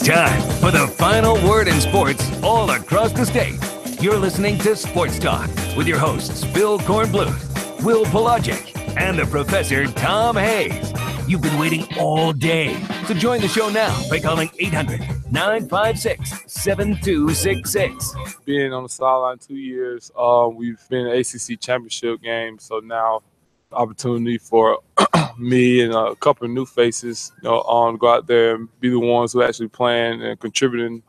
time for the final word in sports all across the state. You're listening to Sports Talk with your hosts, Bill Kornbluth, Will Pelagic, and the Professor Tom Hayes. You've been waiting all day, so join the show now by calling 800-956-7266. Being on the sideline 2 years, we've been in ACC championship games, so now opportunity for me and a couple of new faces, to go out there and be the ones who actually playing and contributing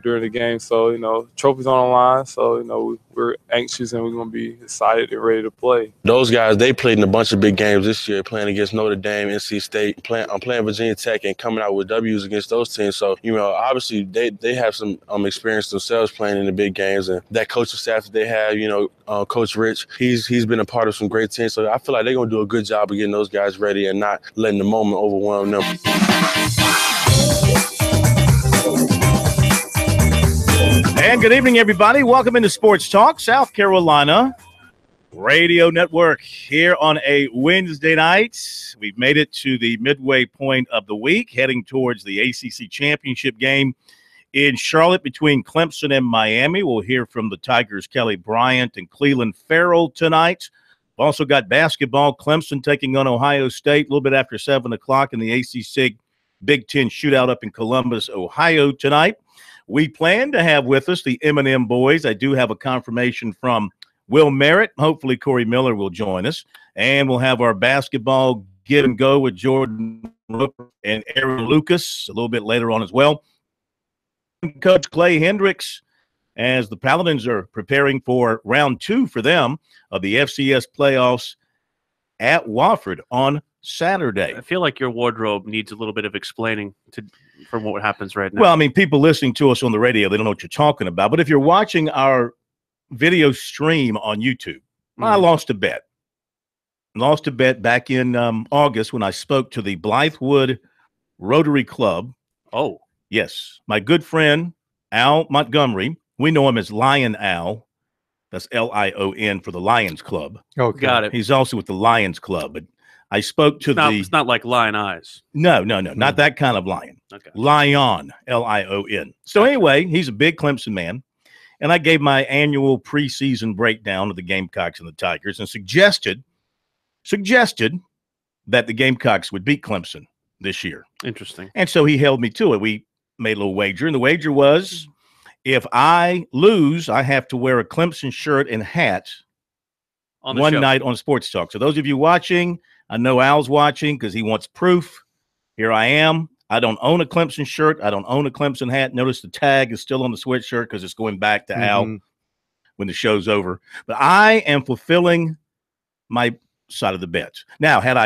during the game. So, trophies on the line. So, we're anxious and we're going to be excited and ready to play. Those guys, they played in a bunch of big games this year, playing against Notre Dame, NC State, I'm playing Virginia Tech and coming out with W's against those teams. So, obviously they have some experience themselves playing in the big games. And that coaching staff that they have, Coach Rich, he's been a part of some great teams. So I feel like they're going to do a good job of getting those guys ready and not letting the moment overwhelm them. And good evening, everybody. Welcome into Sports Talk, South Carolina Radio Network here on a Wednesday night. We've made it to the midway point of the week, heading towards the ACC championship game in Charlotte between Clemson and Miami. We'll hear from the Tigers' Kelly Bryant and Cleveland Farrell tonight. We've also got basketball, Clemson taking on Ohio State a little bit after 7 o'clock in the ACC Big Ten shootout up in Columbus, Ohio tonight. We plan to have with us the M&M boys. I do have a confirmation from Will Merritt. Hopefully Corey Miller will join us. And we'll have our basketball give and go with Jordan Roper and Aaron Lucas a little bit later on as well. Coach Clay Hendricks, as the Paladins are preparing for round 2 for them of the FCS playoffs at Wofford on Saturday. I feel like your wardrobe needs a little bit of explaining from what happens right now. Well, I mean, people listening to us on the radio, they don't know what you're talking about. But if you're watching our video stream on YouTube, I lost a bet. Lost a bet back in August when I spoke to the Blythewood Rotary Club. Oh. Yes. My good friend, Al Montgomery. We know him as Lion Al. That's Lion for the Lions Club. Okay. Got it. He's also with the Lions Club. But I spoke to It's not like lion eyes. No, not that kind of lion. Okay. Lion, Lion. So anyway, he's a big Clemson man, and I gave my annual preseason breakdown of the Gamecocks and the Tigers and suggested that the Gamecocks would beat Clemson this year. Interesting. And so he held me to it. We made a little wager, and the wager was if I lose, I have to wear a Clemson shirt and hat on one night on Sports Talk. So those of you watching, I know Al's watching because he wants proof. Here I am. I don't own a Clemson shirt. I don't own a Clemson hat. Notice the tag is still on the sweatshirt because it's going back to Al when the show's over. But I am fulfilling my side of the bet. Now, had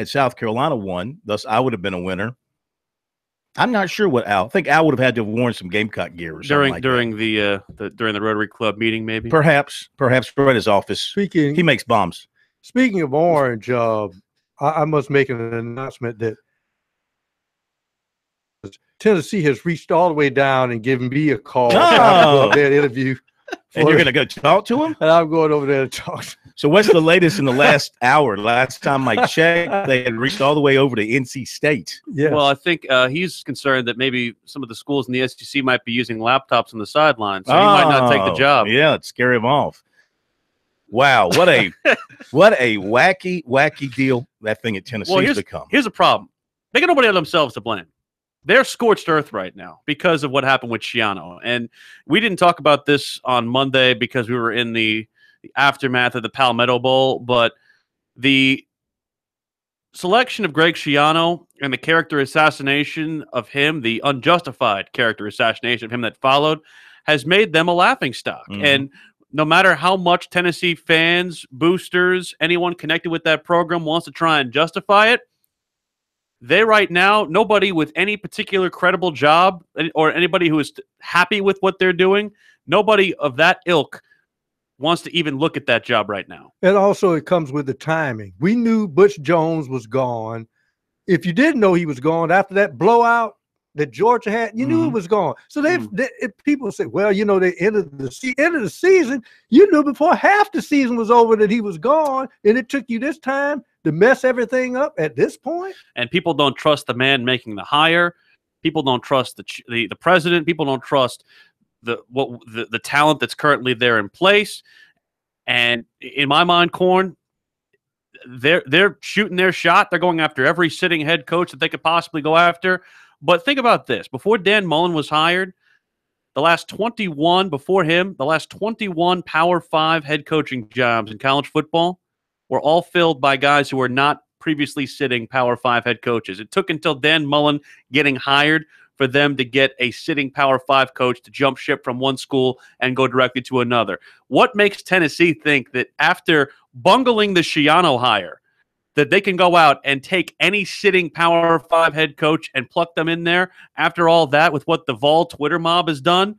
South Carolina won, thus I would have been a winner. I'm not sure what Al. I think Al would have had to have worn some Gamecock gear or something during the Rotary Club meeting, maybe. Perhaps we're at his office. He makes bombs. Speaking of orange, I must make an announcement that Tennessee has reached all the way down and given me a call. That interview. And you're going to go talk to him? And I'm going over there to talk to him. So what's the latest in the last hour? Last time I checked, they had reached all the way over to NC State. Yes. Well, I think he's concerned that maybe some of the schools in the SEC might be using laptops on the sidelines, so he might not take the job. Yeah, let's scare him off. Wow, what a wacky deal that thing at Tennessee's become. Here's a problem. They got nobody but themselves to blame. They're scorched earth right now because of what happened with Schiano. And we didn't talk about this on Monday because we were in the aftermath of the Palmetto Bowl, but the selection of Greg Schiano and the character assassination of him, the unjustified character assassination of him that followed, has made them a laughingstock. And no matter how much Tennessee fans, boosters, anyone connected with that program wants to try and justify it, they right now, nobody with any particular credible job or anybody who is happy with what they're doing, nobody of that ilk wants to even look at that job right now. And also it comes with the timing. We knew Butch Jones was gone. If you didn't know he was gone after that blowout that Georgia had, you knew it was gone. So people say, well, they ended the season. You knew before half the season was over that he was gone, and it took you this time to mess everything up at this point. And people don't trust the man making the hire. People don't trust the president. People don't trust the talent that's currently there in place. And in my mind, Corn, they're shooting their shot. They're going after every sitting head coach that they could possibly go after. But think about this. Before Dan Mullen was hired, the last 21 Power 5 head coaching jobs in college football were all filled by guys who were not previously sitting Power 5 head coaches. It took until Dan Mullen getting hired for them to get a sitting Power 5 coach to jump ship from one school and go directly to another. What makes Tennessee think that after bungling the Schiano hire, that they can go out and take any sitting Power 5 head coach and pluck them in there? After all that, with what the Vol Twitter mob has done,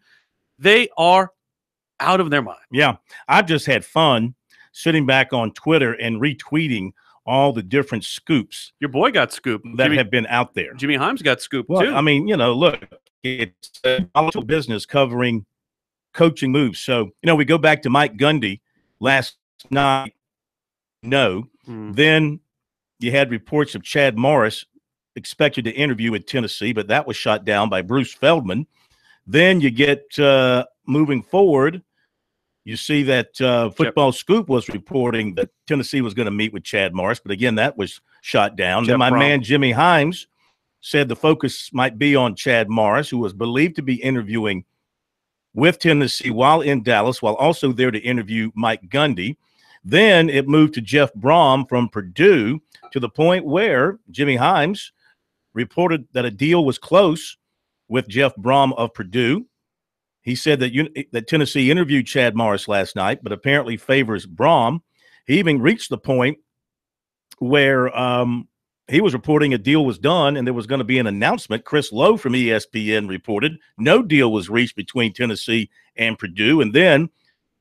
they are out of their mind. Yeah, I've just had fun sitting back on Twitter and retweeting all the different scoops. Your boy got scooped. That have been out there. Jimmy Himes got scooped, well, too. I mean, look, it's a volatile business covering coaching moves. So, we go back to Mike Gundy last night. No. Then you had reports of Chad Morris expected to interview at Tennessee, but that was shot down by Bruce Feldman. Then you get moving forward, you see that Football Scoop was reporting that Tennessee was going to meet with Chad Morris, but again, that was shot down. Then my man Jimmy Himes said the focus might be on Chad Morris, who was believed to be interviewing with Tennessee while in Dallas, while also there to interview Mike Gundy. Then it moved to Jeff Brom from Purdue, to the point where Jimmy Himes reported that a deal was close with Jeff Brom of Purdue. He said that Tennessee interviewed Chad Morris last night, but apparently favors Brom. He even reached the point where he was reporting a deal was done and there was going to be an announcement. Chris Lowe from ESPN reported no deal was reached between Tennessee and Purdue. And then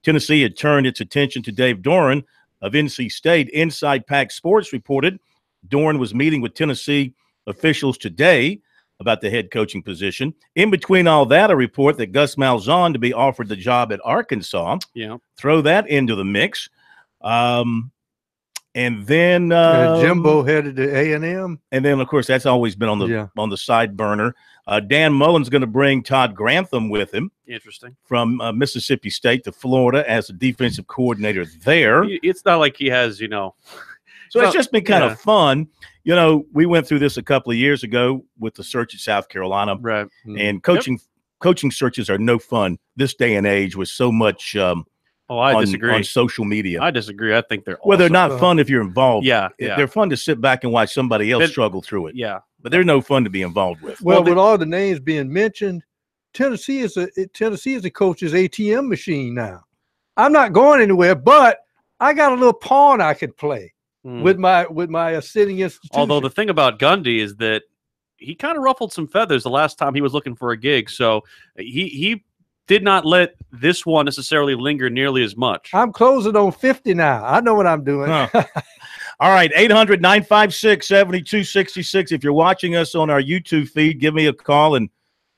Tennessee had turned its attention to Dave Doeren of NC State. Inside Pack Sports reported Doeren was meeting with Tennessee officials today about the head coaching position. In between all that, a report that Gus Malzahn to be offered the job at Arkansas. Yeah. Throw that into the mix. And then Jimbo headed to A&M. And then, of course, that's always been on the side burner. Dan Mullen's going to bring Todd Grantham with him. Interesting. From Mississippi State to Florida as a defensive coordinator there. It's not like he has, So it's just been kind of fun. We went through this a couple of years ago with the search at South Carolina. Right. And coaching searches are no fun this day and age with so much I disagree. On social media. I disagree. I think they're awesome. Well, they're not fun if you're involved. Yeah. They're fun to sit back and watch somebody else struggle through it. Yeah. But they're no fun to be involved with. Well, with all the names being mentioned, Tennessee is a coach's ATM machine now. I'm not going anywhere, but I got a little pawn I could play with my sitting institution. Although the thing about Gundy is that he kind of ruffled some feathers the last time he was looking for a gig. So he did not let this one necessarily linger nearly as much. I'm closing on 50 now. I know what I'm doing. Huh. All right, 800-956-7266. If you're watching us on our YouTube feed, give me a call and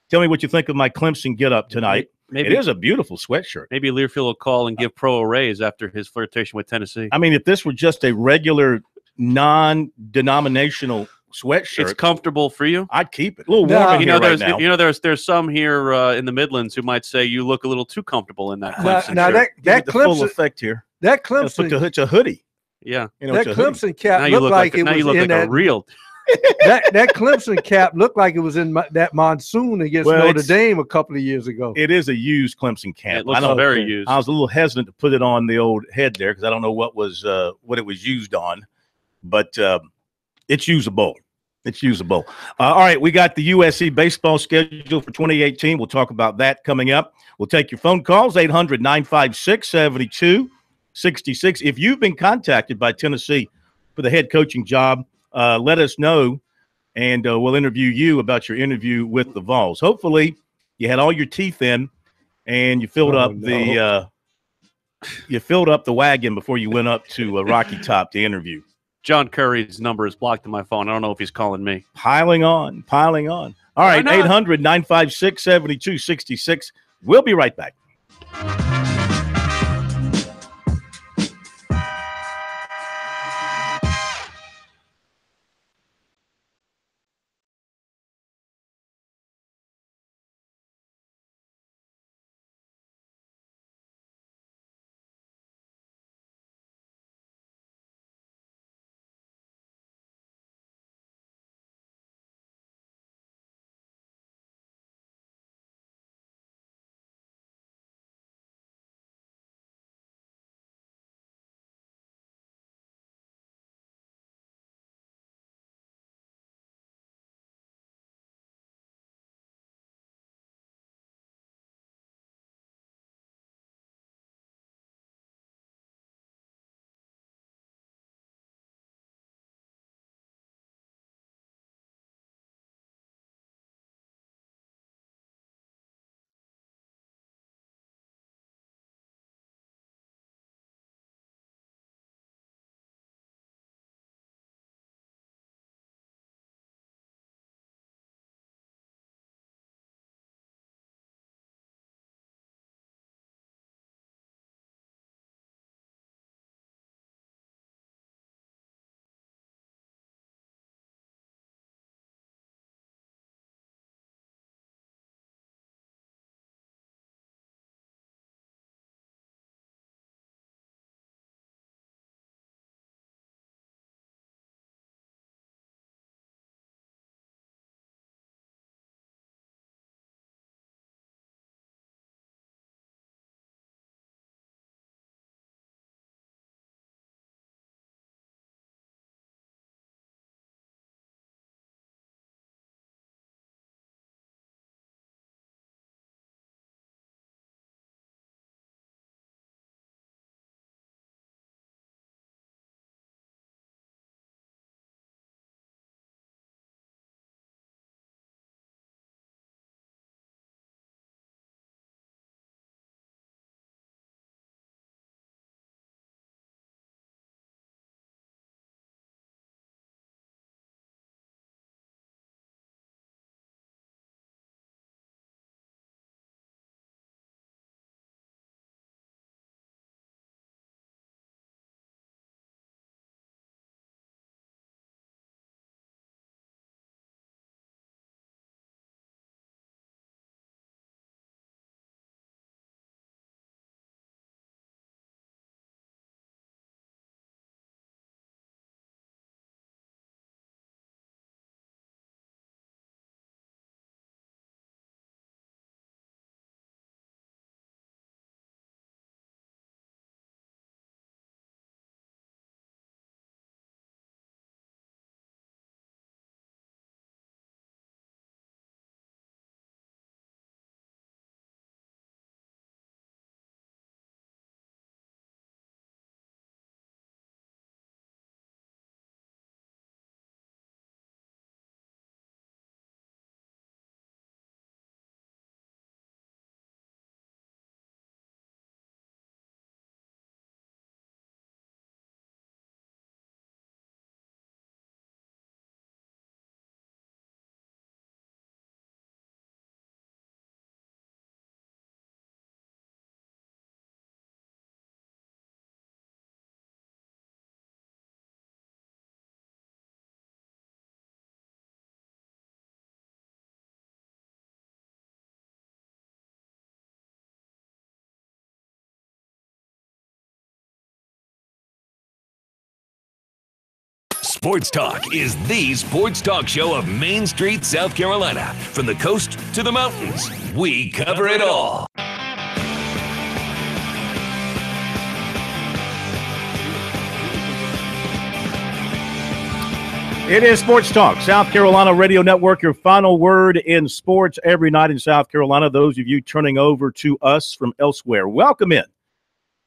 tell me what you think of my Clemson get-up tonight. Maybe, it is a beautiful sweatshirt. Maybe Learfield will call and give Pro a raise after his flirtation with Tennessee. I mean, if this were just a regular non-denominational sweatshirt, it's comfortable for you. I'd keep it. A little warm in here right now. There's some here in the Midlands who might say you look a little too comfortable in that Clemson shirt. That Clemson full effect here. That Clemson, it's a hoodie. Yeah, that Clemson cap looked like it was in that real. that Clemson cap looked like it was in that monsoon against Notre Dame a couple of years ago. It is a used Clemson cap. It looks very used. I was a little hesitant to put it on the old head there because I don't know what it was used on, but it's usable. It's usable. All right, we got the USC baseball schedule for 2018. We'll talk about that coming up. We'll take your phone calls, 800-956-7266. If you've been contacted by Tennessee for the head coaching job, let us know, and we'll interview you about your interview with the Vols. Hopefully, you had all your teeth in, and you filled up the wagon before you went up to Rocky Top to interview. John Curry's number is blocked on my phone. I don't know if he's calling me. Piling on. All right, 800-956-7266. We'll be right back. Sports Talk is the sports talk show of Main Street, South Carolina. From the coast to the mountains, we cover it all. It is Sports Talk, South Carolina Radio Network, your final word in sports every night in South Carolina. Those of you turning over to us from elsewhere, welcome in.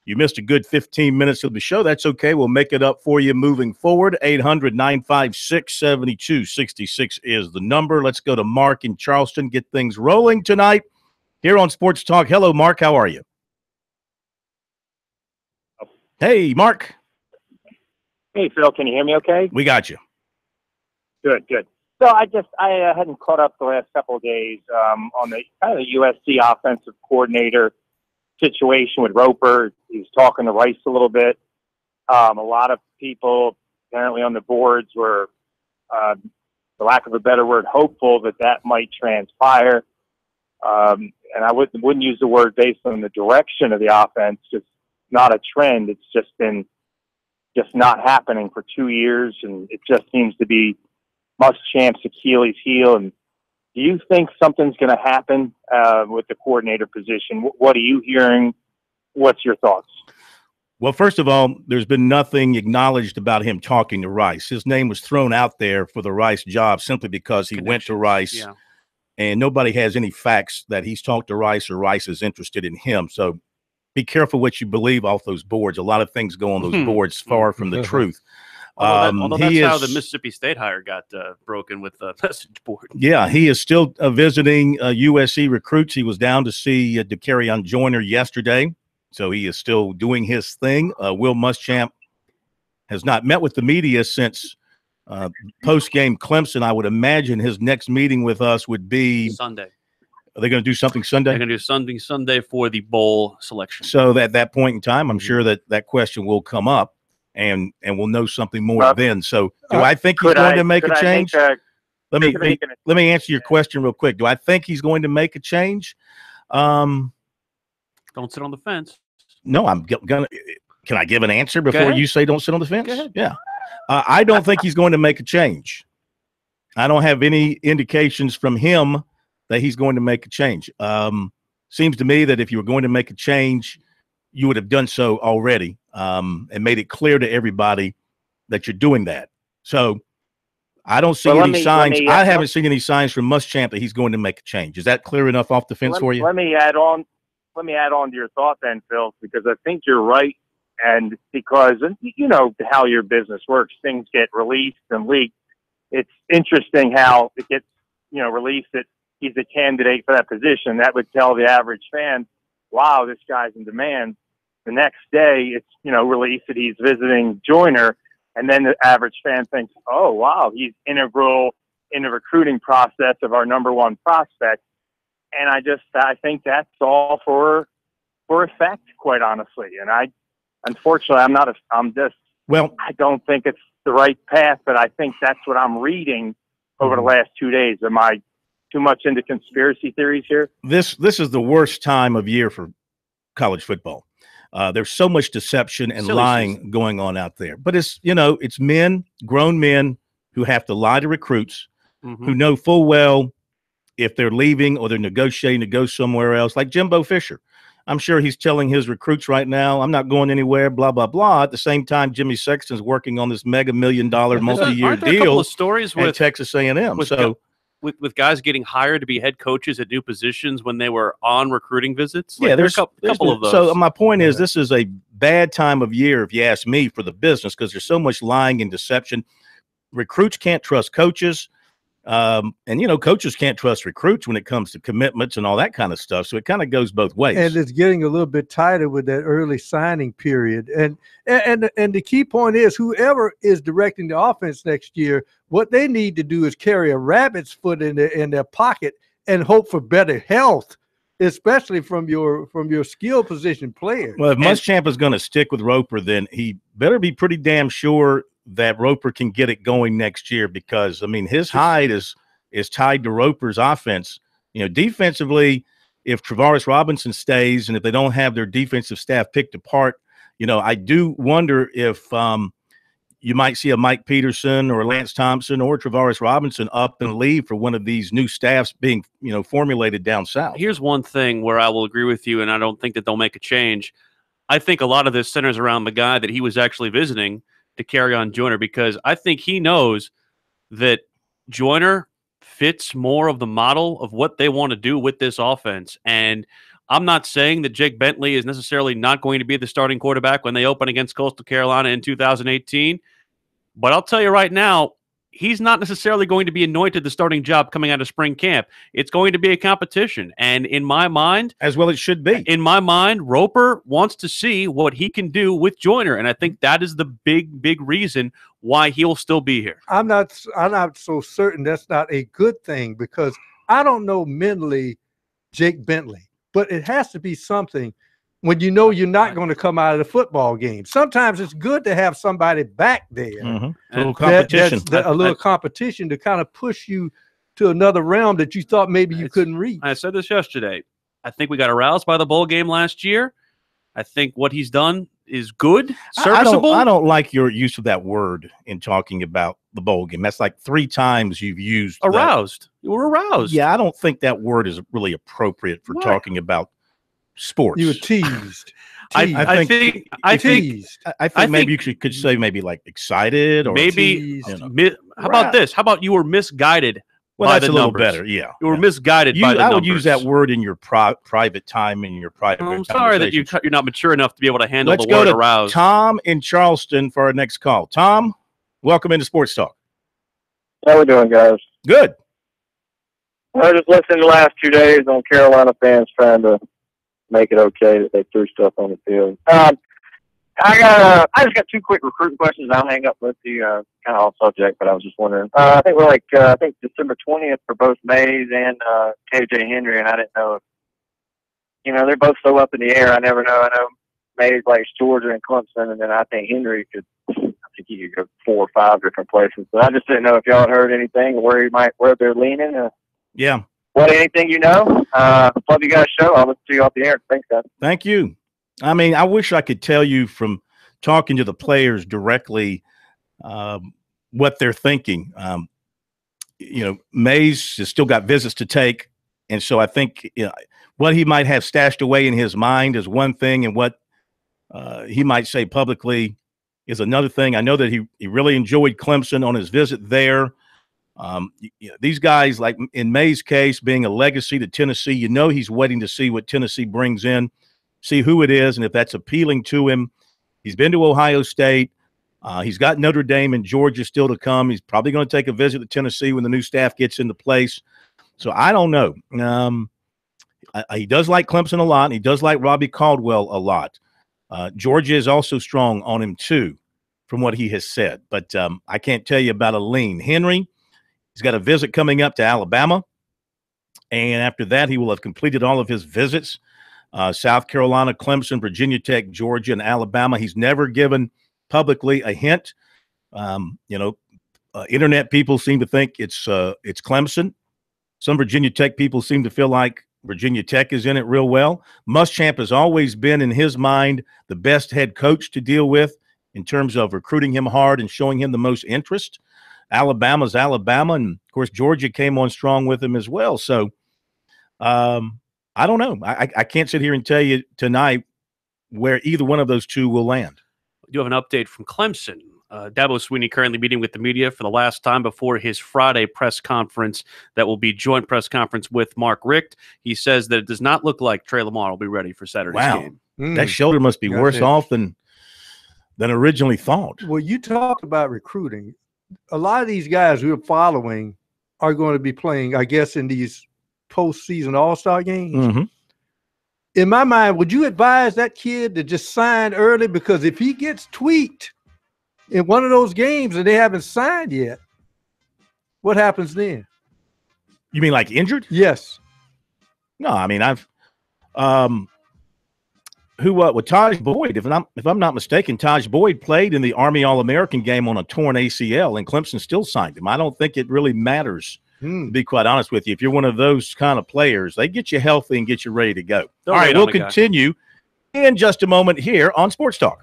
You missed a good 15 minutes of the show. That's okay. We'll make it up for you moving forward. 800-956-7266 is the number. Let's go to Mark in Charleston, get things rolling tonight here on Sports Talk. Hello, Mark. How are you? Hey, Mark. Hey, Phil. Can you hear me okay? We got you. Good. So I hadn't caught up the last couple of days on the kind of the USC offensive coordinator situation with Roper. He was talking to Rice a little bit. A lot of people apparently on the boards were, for lack of a better word, hopeful that might transpire. And I wouldn't use the word based on the direction of the offense, just not a trend. It's just been not happening for 2 years, and it just seems to be Muschamp's Achilles heel. And do you think something's going to happen with the coordinator position? What are you hearing? What's your thoughts? Well, first of all, there's been nothing acknowledged about him talking to Rice. His name was thrown out there for the Rice job simply because he went to Rice, and nobody has any facts that he's talked to Rice or Rice is interested in him. So be careful what you believe off those boards. A lot of things go on those boards far from the truth. Although that's how the Mississippi State hire got broken with the message board. Yeah, he is still visiting USC recruits. He was down to see DeCarrion Joyner yesterday, so he is still doing his thing. Will Muschamp has not met with the media since post-game Clemson. I would imagine his next meeting with us would be Sunday. Are they going to do something Sunday? They're going to do something Sunday for the bowl selection. So at that point in time, I'm sure that question will come up. And we'll know something more then. So, do I think he's going to make a change? Let me answer your question real quick. Do I think he's going to make a change? Don't sit on the fence. No, I'm gonna. Can I give an answer before you say don't sit on the fence? Go ahead. Yeah, I don't think he's going to make a change. I don't have any indications from him that he's going to make a change. Seems to me that if you were going to make a change, you would have done so already and made it clear to everybody that you're doing that. So I don't see any signs. I haven't seen any signs from Muschamp that he's going to make a change. Is that clear enough off the fence for you? Let me add on to your thought then, Phil, because I think you're right. And because you know how your business works, things get released and leaked. It's interesting how it gets, released that he's a candidate for that position. That would tell the average fan, wow, this guy's in demand. The next day, it's, released that he's visiting Joyner, and then the average fan thinks, oh, wow, he's integral in the recruiting process of our number one prospect. And I think that's all for effect, quite honestly. And unfortunately, I don't think it's the right path, but I think that's what I'm reading over the last 2 days. Am I too much into conspiracy theories here? This is the worst time of year for college football. There's so much deception and lying going on out there. But it's grown men who have to lie to recruits who know full well if they're leaving or they're negotiating to go somewhere else, like Jimbo Fisher. I'm sure he's telling his recruits right now, I'm not going anywhere, blah, blah, blah. At the same time, Jimmy Sexton's working on this mega $1 million multi-year deal a couple of stories at Texas A&M. With guys getting hired to be head coaches at new positions when they were on recruiting visits? There's a couple of those. So my point is this is a bad time of year, if you ask me, for the business because there's so much lying and deception. Recruits can't trust coaches. Coaches can't trust recruits when it comes to commitments and all that kind of stuff. So it kind of goes both ways. And it's getting a little bit tighter with that early signing period. And the key point is whoever is directing the offense next year, what they need to do is carry a rabbit's foot in their pocket and hope for better health, especially from your skill position players. Well, if Muschamp is going to stick with Roper, then he better be pretty damn sure that Roper can get it going next year because, his hide is tied to Roper's offense. Defensively, if Travaris Robinson stays and if they don't have their defensive staff picked apart, I do wonder if you might see a Mike Peterson or Lance Thompson or Travaris Robinson up and leave for one of these new staffs being, formulated down south. Here's one thing where I will agree with you, and I don't think that they'll make a change. I think a lot of this centers around the guy that he was actually visiting to carry on Joyner, because I think he knows that Joyner fits more of the model of what they want to do with this offense. And I'm not saying that Jake Bentley is necessarily not going to be the starting quarterback when they open against Coastal Carolina in 2018. But I'll tell you right now, he's not necessarily going to be anointed the starting job coming out of spring camp. It's going to be a competition. And in my mind, as well it should be. In my mind, Roper wants to see what he can do with Joyner. And I think that is the big reason why he'll still be here. I'm not so certain that's not a good thing, because I don't know mentally Jake Bentley, but it has to be something when you know you're not going to come out of the football game. Sometimes it's good to have somebody back there. A little competition. A little competition to kind of push you to another realm that you thought maybe you couldn't reach. I said this yesterday. I think we got aroused by the bowl game last year. I think what he's done is good, serviceable. I don't like your use of that word in talking about the bowl game. That's like 3 times you've used aroused. You were aroused. Yeah, I don't think that word is really appropriate for talking about sports. You were teased. I think maybe you could say maybe like excited or maybe. Teased, how about this? How about you were misguided? Well, by that's the a little numbers. better. Yeah, you were misguided by the I would numbers. use that word in your private time and your private. I'm sorry that you're not mature enough to be able to handle Let's the word go to aroused. Tom in Charleston for our next call. Tom, welcome into Sports Talk. How we doing, guys? Good. I was just listening the last 2 days on Carolina fans trying to make it okay that they threw stuff on the field. I just got 2 quick recruiting questions. I'll hang up with you, kind of off subject, but I was just wondering. I think we're I think December 20th for both Mays and KJ Henry, and I didn't know if, they're both so up in the air. I never know. I know Mays likes Georgia and Clemson, and then I think Henry he could go 4 or 5 different places. But I just didn't know if y'all had heard anything, where they're leaning. Yeah. Anything you know? Love you guys' show. I'll listen to you off the air. Thanks, guys. Thank you. I mean, I wish I could tell you from talking to the players directly what they're thinking. Mays has still got visits to take, and so I think what he might have stashed away in his mind is one thing, and what he might say publicly is another thing. I know that he really enjoyed Clemson on his visit there. These guys, like in Mays' case, being a legacy to Tennessee, he's waiting to see what Tennessee brings in, see who it is, and if that's appealing to him. He's been to Ohio State. He's got Notre Dame and Georgia still to come. He's probably going to take a visit to Tennessee when the new staff gets into place. So I don't know. He does like Clemson a lot, and he does like Robbie Caldwell a lot. Georgia is also strong on him too, from what he has said. But I can't tell you about a lean. Henry, he's got a visit coming up to Alabama, and after that he will have completed all of his visits. South Carolina, Clemson, Virginia Tech, Georgia, and Alabama. He's never given publicly a hint. Internet people seem to think it's Clemson. Some Virginia Tech people seem to feel like Virginia Tech is in it real well. Muschamp has always been, in his mind, the best head coach to deal with in terms of recruiting him hard and showing him the most interest. Alabama's Alabama, and, of course, Georgia came on strong with him as well. So, I don't know. I can't sit here and tell you tonight where either one of those two will land. We do have an update from Clemson. Dabo Swinney currently meeting with the media for the last time before his Friday press conference that will be joint press conference with Mark Richt. He says that it does not look like Trey Lamar will be ready for Saturday's game. That shoulder must be worse off than originally thought. Well, you talked about recruiting. A lot of these guys we're following are going to be playing, I guess, in these postseason all-star games. Mm-hmm. In my mind, would you advise that kid to just sign early? Because if he gets tweaked in one of those games and they haven't signed yet, what happens then? You mean like injured? Yes. No, I mean with Taj Boyd, if I'm not mistaken, Taj Boyd played in the Army All-American game on a torn ACL, and Clemson still signed him. I don't think it really matters. To be quite honest with you, if you're one of those kind of players, they get you healthy and get you ready to go. All right, we'll continue in just a moment here on Sports Talk.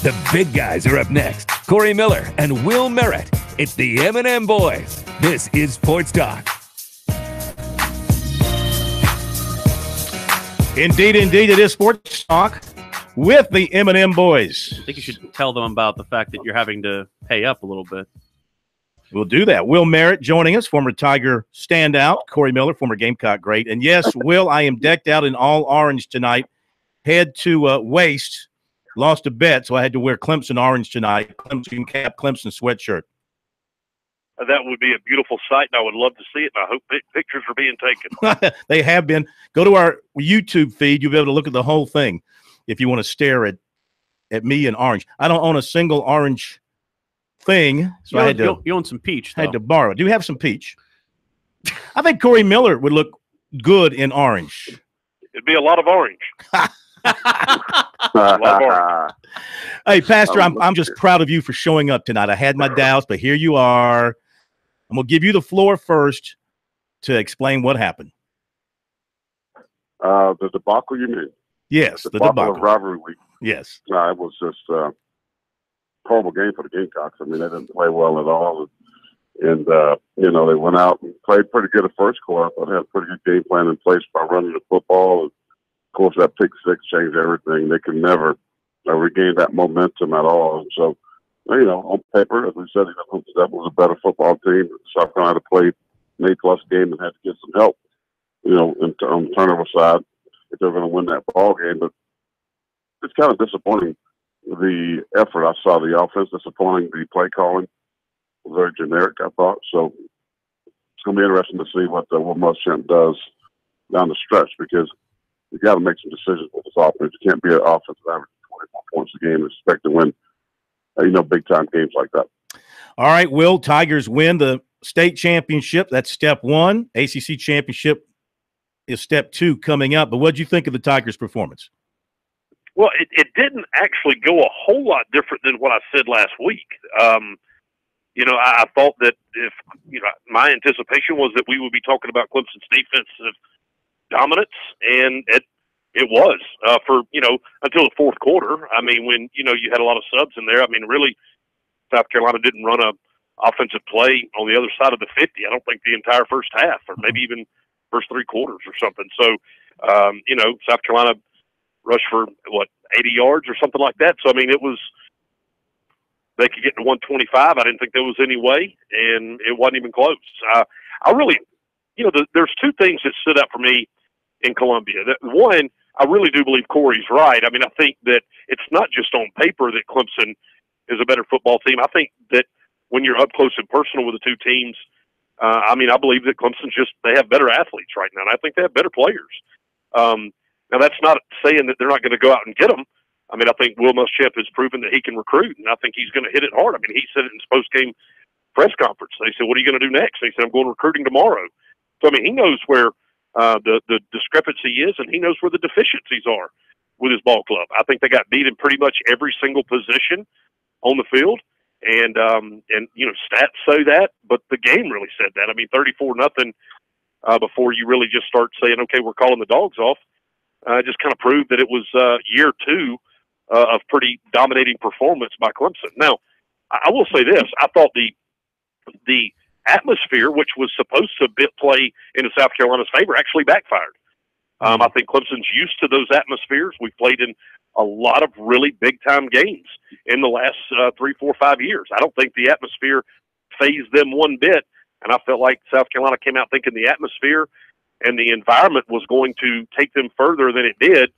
The big guys are up next. Corey Miller and Will Merritt. It's the M&M Boys. This is Sports Talk. Indeed, it is Sports Talk with the M&M Boys. I think you should tell them about the fact that you're having to pay up a little bit. We'll do that. Will Merritt joining us, former Tiger standout. Corey Miller, former Gamecock great. And yes, Will, I am decked out in all orange tonight. Head to waist. Lost a bet, so I had to wear Clemson orange tonight. Clemson cap, Clemson sweatshirt. That would be a beautiful sight, and I would love to see it, and I hope pictures are being taken. They have been. Go to our YouTube feed. You'll be able to look at the whole thing if you want to stare at me in orange. I don't own a single orange thing, so you own some peach, though. I had to borrow. Do you have some peach? I think Corey Miller would look good in orange. It'd be a lot of orange. Hey, Pastor, I'm just proud of you for showing up tonight. I had my doubts, but here you are. I'm going to give you the floor first to explain what happened. The debacle, you mean? Yes, the debacle of rivalry week. Yes. It was just a horrible game for the Gamecocks. I mean, they didn't play well at all. And they went out and played pretty good at first quarter. I thought they had a pretty good game plan in place by running the football. And of course, that pick six changed everything. They could never regain that momentum at all. And so, on paper, as we said, that was a better football team. South Carolina played an A-plus game and had to get some help, on the turnover side if they're going to win that ball game. But it's kind of disappointing, the effort. I saw the offense, disappointing. The play calling was very generic, I thought. So it's going to be interesting to see what Muschamp does down the stretch, because you got to make some decisions with this offense. You can't be an offensive average of 24 points a game and expect to win, big-time games like that. All right, Will, Tigers win the state championship. That's step one. ACC championship is step two coming up. But what did you think of the Tigers' performance? Well, it didn't actually go a whole lot different than what I said last week. I thought that my anticipation was that we would be talking about Clemson's defensive dominance, and it was until the fourth quarter. I mean, when you had a lot of subs in there. I mean, really, South Carolina didn't run a offensive play on the other side of the 50. I don't think the entire first half, or maybe even first three quarters or something. So, South Carolina rushed for 80 yards or something like that. So I mean, they could get to 125. I didn't think there was any way, and it wasn't even close. I really, there's two things that stood out for me in Columbia. One, I really do believe Corey's right. I mean, I think that it's not just on paper that Clemson is a better football team. I think that when you're up close and personal with the two teams, I believe that Clemson's they have better athletes right now, and I think they have better players. Now, that's not saying that they're not going to go out and get them. I mean, I think Will Muschamp has proven that he can recruit, and I think he's going to hit it hard. I mean, he said it in his post-game press conference. They said, "What are you going to do next?" He said, "I'm going recruiting tomorrow." So, I mean, he knows where the discrepancy is, and he knows where the deficiencies are with his ball club. I think they got beat in pretty much every single position on the field, and stats say that, but the game really said that. I mean, 34-0 before you really just start saying, "Okay, we're calling the dogs off." Just kind of proved that it was year two of pretty dominating performance by Clemson. Now, I will say this: I thought the atmosphere, which was supposed to play into South Carolina's favor, actually backfired. I think Clemson's used to those atmospheres. We've played in a lot of really big-time games in the last 3, 4, 5 years. I don't think the atmosphere fazed them one bit, and I felt like South Carolina came out thinking the atmosphere and the environment was going to take them further than it did.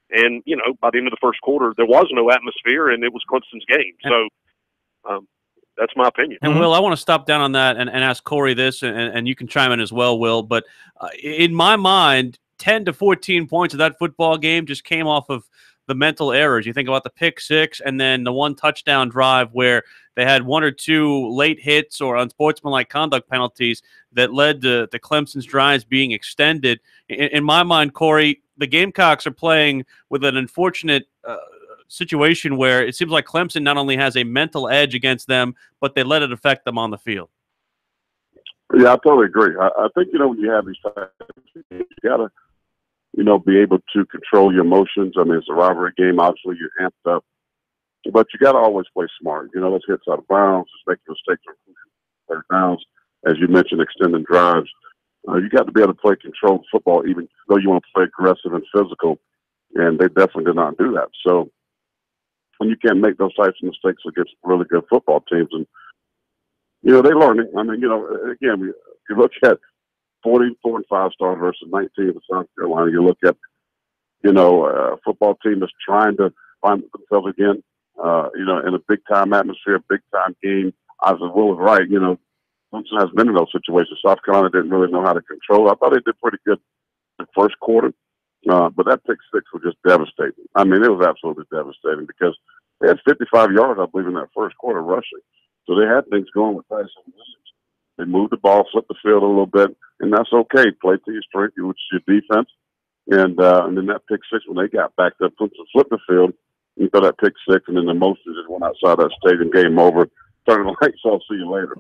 And, by the end of the first quarter, there was no atmosphere, and it was Clemson's game. So that's my opinion. And, Will, I want to stop down on that and ask Corey this, and you can chime in as well, Will. But in my mind, 10 to 14 points of that football game just came off of the mental errors. You think about the pick six and then the one touchdown drive where they had one or two late hits or unsportsmanlike conduct penalties that led to Clemson's drives being extended. In my mind, Corey, the Gamecocks are playing with an unfortunate situation where it seems like Clemson not only has a mental edge against them, but they let it affect them on the field. Yeah, I totally agree. I think, when you have these types of games, you got to, be able to control your emotions. I mean, it's a rivalry game. Obviously, you're amped up But you got to always play smart. Those hits out of bounds, just making mistakes on third downs, as you mentioned, extending drives. You got to be able to play controlled football, even though you want to play aggressive and physical. And they definitely did not do that. So when you can't make those types of mistakes against really good football teams, and they're learning. I mean, again, you look at 44 and 5-star versus 19 in South Carolina. You look at a football team that's trying to find themselves again. In a big-time atmosphere, big-time game. As Will is right, Clemson has been in those situations. South Carolina didn't really know how to control it. I thought they did pretty good in the first quarter, but that pick six was just devastating. I mean, it was absolutely devastating because they had 55 yards, I believe, in that first quarter rushing. So they had things going with passing. They moved the ball, flipped the field a little bit, and that's okay. Play to your strength, which is your defense. And then that pick six, when they got back there, Clemson flipped the field, you throw that pick six, and then the motion just went outside that stadium, game over, turn the lights off, see you later.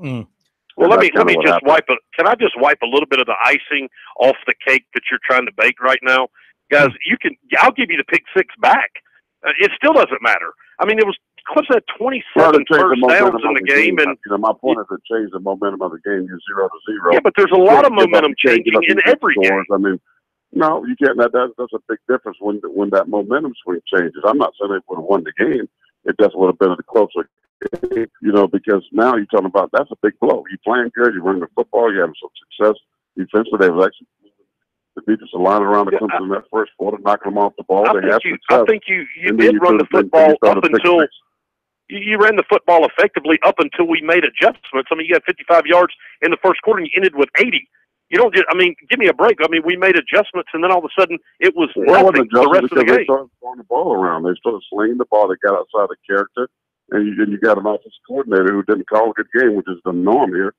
Well, let me just can I just wipe a little bit of the icing off the cake that you're trying to bake right now? Guys, I'll give you the pick six back. It still doesn't matter. I mean, Clemson had 27 first downs in the game. And my point is to change the momentum of the game. You're 0-0. Yeah, but there's a lot of momentum changing in every game. I mean, no, you can't. That's a big difference when that momentum swing changes. I'm not saying they would have won the game. It just would have been a closer game, because now you're talking about that's a big blow. You're playing good. You're running the football. You're having some success defensively. They was actually the defensive line around the Clemson in that first quarter, knocking them off the ball. I think you did run the football up until you ran the football effectively up until we made adjustments. I mean, you had 55 yards in the first quarter and you ended with 80. You don't just, give me a break. I mean, we made adjustments, and then all of a sudden it was nothing for the rest of the game. They started throwing the ball around. They started slinging the ball. They got outside the character, and you got an offensive coordinator who didn't call a good game, which is the norm here.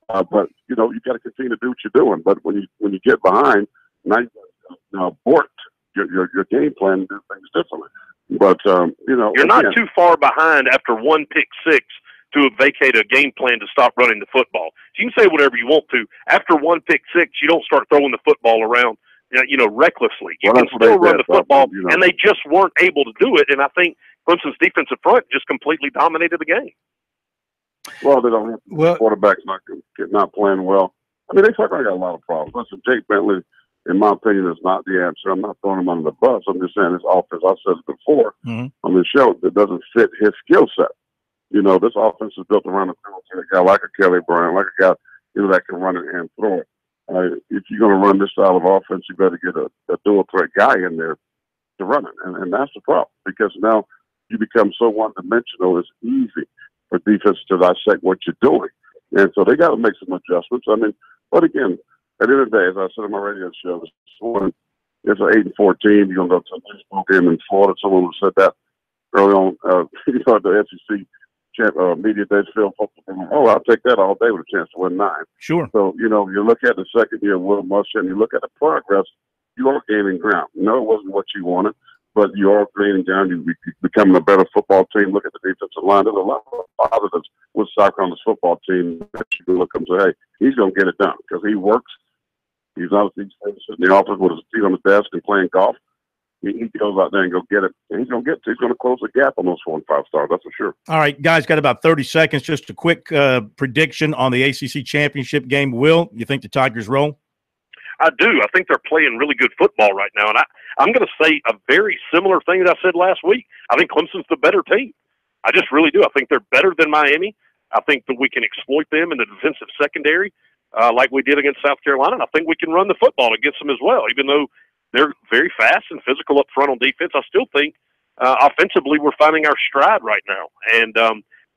But you got to continue to do what you're doing. But when you get behind, now you abort your game plan and do things differently. But you're not too far behind after one pick six to vacate a game plan to stop running the football. So you can say whatever you want to. After one pick six, you don't start throwing the football around, recklessly. You can still run the football, and they just weren't able to do it. And I think Clemson's defensive front just completely dominated the game. Well, they don't have quarterbacks not playing well. I mean, they got a lot of problems. Listen, Jake Bentley, in my opinion, is not the answer. I'm not throwing him under the bus. I'm just saying this offense, I've said it before on the show, that doesn't fit his skill set. This offense is built around a guy like a Kelly Bryant, like a guy that can run it and throw it. If you're going to run this style of offense, you better get a dual threat guy in there to run it, and that's the problem, because now you become so one-dimensional. It's easy for defense to dissect what you're doing, and so they got to make some adjustments. I mean, but again, at the end of the day, as I said on my radio show this morning, it's an 8-14. You're going to go to a baseball game in Florida. Someone said that early on, the SEC media days, I'll take that all day with a chance to win 9. Sure. So, you look at the second year of Will Muschamp, and you look at the progress, you are gaining ground. No, it wasn't what you wanted, but you are gaining ground. You're becoming a better football team. Look at the defensive line. There's a lot of positives with South Carolina's football team that you can look and say, hey, he's going to get it done because he works. He's not sitting in the office with his feet on the desk and playing golf. He goes out there and go get it. And he's going to close the gap on those 4 and 5 stars. That's for sure. All right, guys, got about 30 seconds. Just a quick prediction on the ACC championship game. Will, you think the Tigers roll? I do. I think they're playing really good football right now. And I'm going to say a very similar thing that I said last week. I think Clemson's the better team. I just really do. I think they're better than Miami. I think that we can exploit them in the defensive secondary like we did against South Carolina. And I think we can run the football against them as well, even though they're very fast and physical up front on defense. I still think offensively we're finding our stride right now. And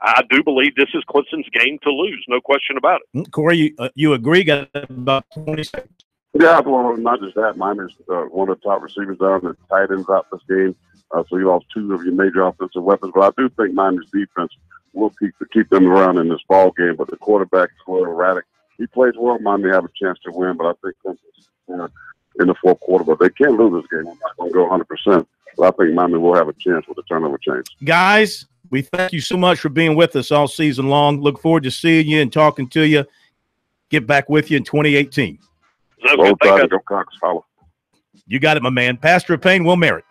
I do believe this is Clemson's game to lose, no question about it. Corey, you agree? Got about 20 seconds. Yeah, well, not just that. Miami's one of the top receivers down, the tight ends out this game. So you lost 2 of your major offensive weapons. But I do think Miami's defense will keep them around in this ball game. But the quarterback is a little erratic. He plays well. Miami have a chance to win, but I think Clemson's in the fourth quarter, but they can't lose this game. I'm not going to go 100%, but I think Miami will have a chance with the turnover change. Guys, we thank you so much for being with us all season long. Look forward to seeing you and talking to you. Get back with you in 2018. Go Cox, follow. You got it, my man. Pastor of Payne, Will Merritt.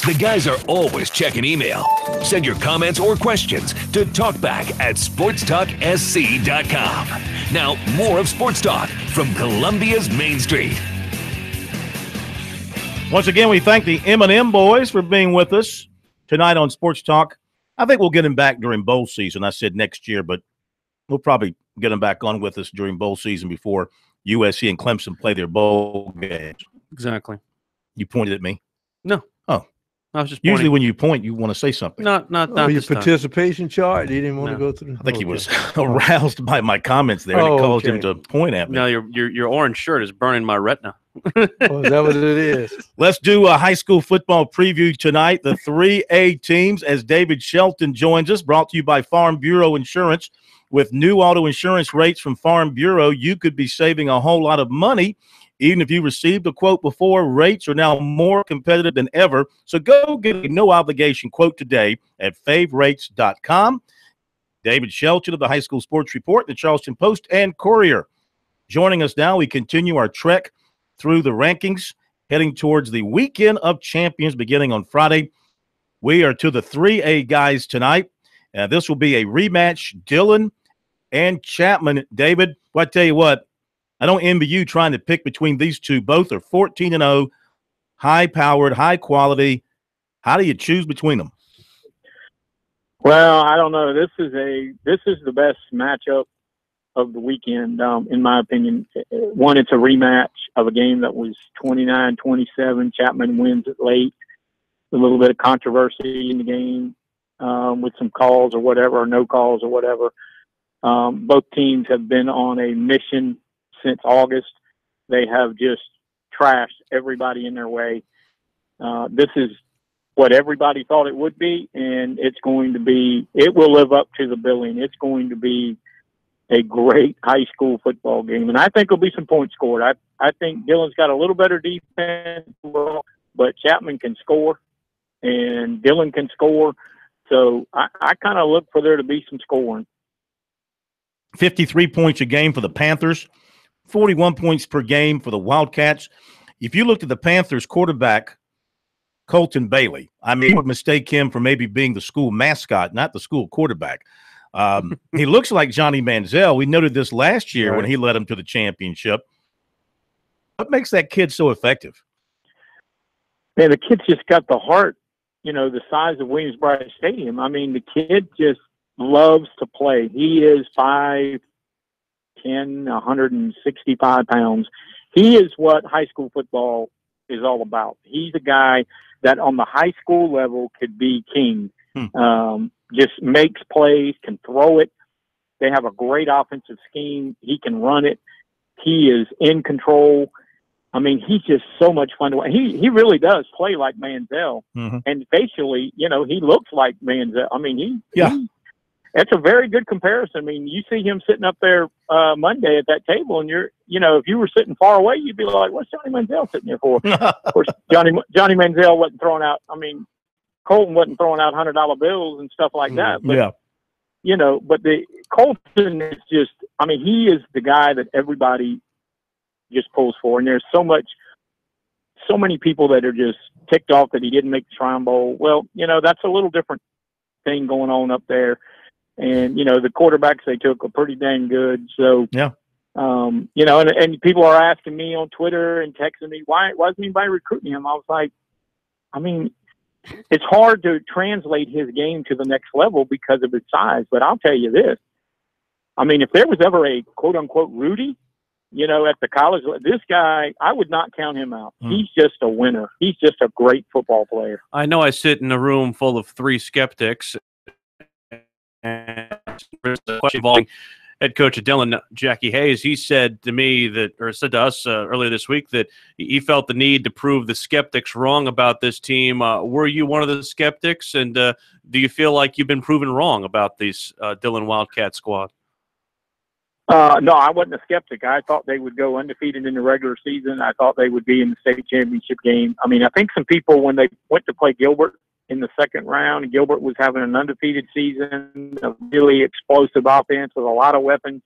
The guys are always checking email. Send your comments or questions to talkback@sportstalksc.com. Now, more of Sports Talk from Columbia's Main Street. Once again, we thank the M&M boys for being with us tonight on Sports Talk. I think we'll get them back during bowl season. I said next year, but we'll probably get them back on with us during bowl season before USC and Clemson play their bowl games. Exactly. You pointed at me? No. Oh. I was just usually pointing. when you point, you want to say something. Not your participation chart. He didn't want to go through. I think he was aroused by my comments there, and it caused him to point at me. No, your orange shirt is burning my retina. Is that what it is? Let's do a high school football preview tonight. The 3A teams, as David Shelton joins us, brought to you by Farm Bureau Insurance. With new auto insurance rates from Farm Bureau, you could be saving a whole lot of money. Even if you received a quote before, rates are now more competitive than ever. So go get a no-obligation quote today at favrates.com. David Shelton of the High School Sports Report, the Charleston Post, and Courier. Joining us now, we continue our trek through the rankings, heading towards the Weekend of Champions beginning on Friday. We are to the 3A guys tonight. This will be a rematch, Dillon and Chapman. David, well, I tell you what, I don't envy you trying to pick between these two. Both are 14-0, high-powered, high-quality. How do you choose between them? Well, I don't know. This is the best matchup of the weekend, in my opinion. One, it's a rematch of a game that was 29-27. Chapman wins it late. A little bit of controversy in the game with some calls or whatever, or no calls or whatever. Both teams have been on a mission since August. They have just trashed everybody in their way. This is what everybody thought it would be, and it will live up to the billing. It's going to be a great high school football game, and I think there'll be some points scored. I think Dillon's got a little better defense, but Chapman can score, and Dillon can score. So I kind of look for there to be some scoring. 53 points a game for the Panthers, 41 points per game for the Wildcats. If you looked at the Panthers quarterback, Colton Bailey, I mean, you would mistake him for maybe being the school mascot, not the school quarterback. He looks like Johnny Manziel. We noted this last year when he led him to the championship. What makes that kid so effective? Man, the kid's just got the heart, the size of Williams-Brice Stadium. I mean, the kid just loves to play. He is 5'10", 165 pounds. He is what high school football is all about. He's a guy that on the high school level could be king. Just makes plays, can throw it. They have a great offensive scheme. He can run it. He is in control. I mean, he's just so much fun to watch. He really does play like Manziel. And facially, he looks like Manziel. I mean, that's a very good comparison. I mean, you see him sitting up there Monday at that table, and if you were sitting far away, you'd be like, what's Johnny Manziel sitting there for? Of course, Johnny Manziel wasn't throwing out, Colton wasn't throwing out $100 bills and stuff like that. But, but the Colton is just, he is the guy that everybody just pulls for. And there's so many people that are just ticked off that he didn't make the Shrine Bowl. Well, that's a little different thing going on up there. And, the quarterbacks they took are pretty dang good. So, and people are asking me on Twitter and texting me, why isn't anybody recruiting him? I was like, it's hard to translate his game to the next level because of his size. But I'll tell you this. If there was ever a quote-unquote Rudy, at the college, this guy, I would not count him out. He's just a winner. He's just a great football player. I know I sit in a room full of three skeptics. And the question involving head coach of Dillon, Jackie Hayes, he said to us earlier this week that he felt the need to prove the skeptics wrong about this team. Were you one of the skeptics? And do you feel like you've been proven wrong about this Dillon Wildcat squad? No, I wasn't a skeptic. I thought they would go undefeated in the regular season. I thought they would be in the state championship game. I think some people, when they went to play Gilbert in the second round, Gilbert was having an undefeated season, a really explosive offense with a lot of weapons.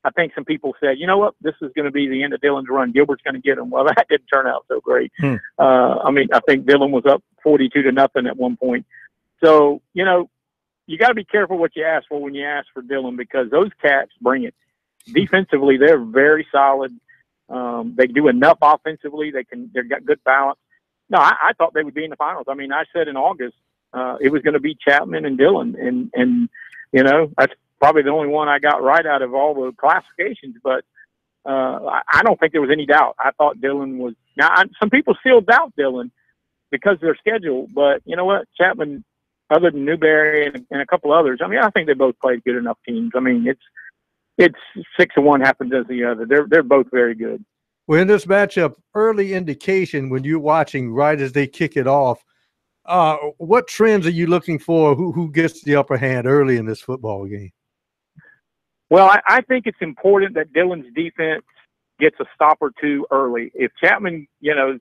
I think some people said, you know what, this is going to be the end of Dylan's run. Gilbert's going to get him. Well, that didn't turn out so great. I mean, I think Dylan was up 42-0 at one point. So, you know, you got to be careful what you ask for when you ask for Dylan, because those cats bring it. Defensively, they're very solid. They do enough offensively. They've got good balance. No, I thought they would be in the finals. I mean, I said in August it was going to be Chapman and Dylan, and you know, that's probably the only one I got right out of all the classifications. But I don't think there was any doubt. I thought Dylan was. Now, some people still doubt Dylan because of their schedule, but you know what, Chapman, other than Newberry and a couple others, I mean, I think they both played good enough teams. I mean, it's 6 of one, half a dozen the other. They're both very good. Well, in this matchup, early indication when you're watching right as they kick it off, what trends are you looking for? Who gets the upper hand early in this football game? Well, I think it's important that Dylan's defense gets a stop or two early. If Chapman, you know,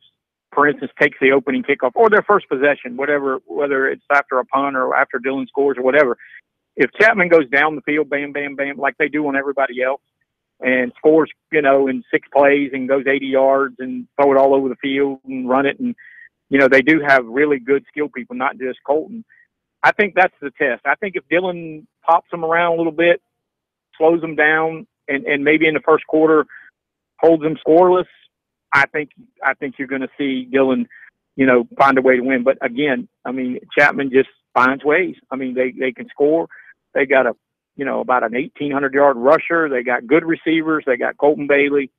for instance, takes the opening kickoff or their first possession, whatever, whether it's after a punt or after Dylan scores or whatever, if Chapman goes down the field, bam, bam, bam, like they do on everybody else, and scores, you know, in 6 plays and goes 80 yards and throw it all over the field and run it. And, you know, they do have really good skill people, not just Colton. I think that's the test. I think if Dylan pops them around a little bit, slows them down, and maybe in the first quarter holds them scoreless, I think you're going to see Dylan, you know, find a way to win. But again, I mean, Chapman just finds ways. I mean, they can score. They got about an 1,800-yard rusher. They got good receivers. They got Colton Bailey.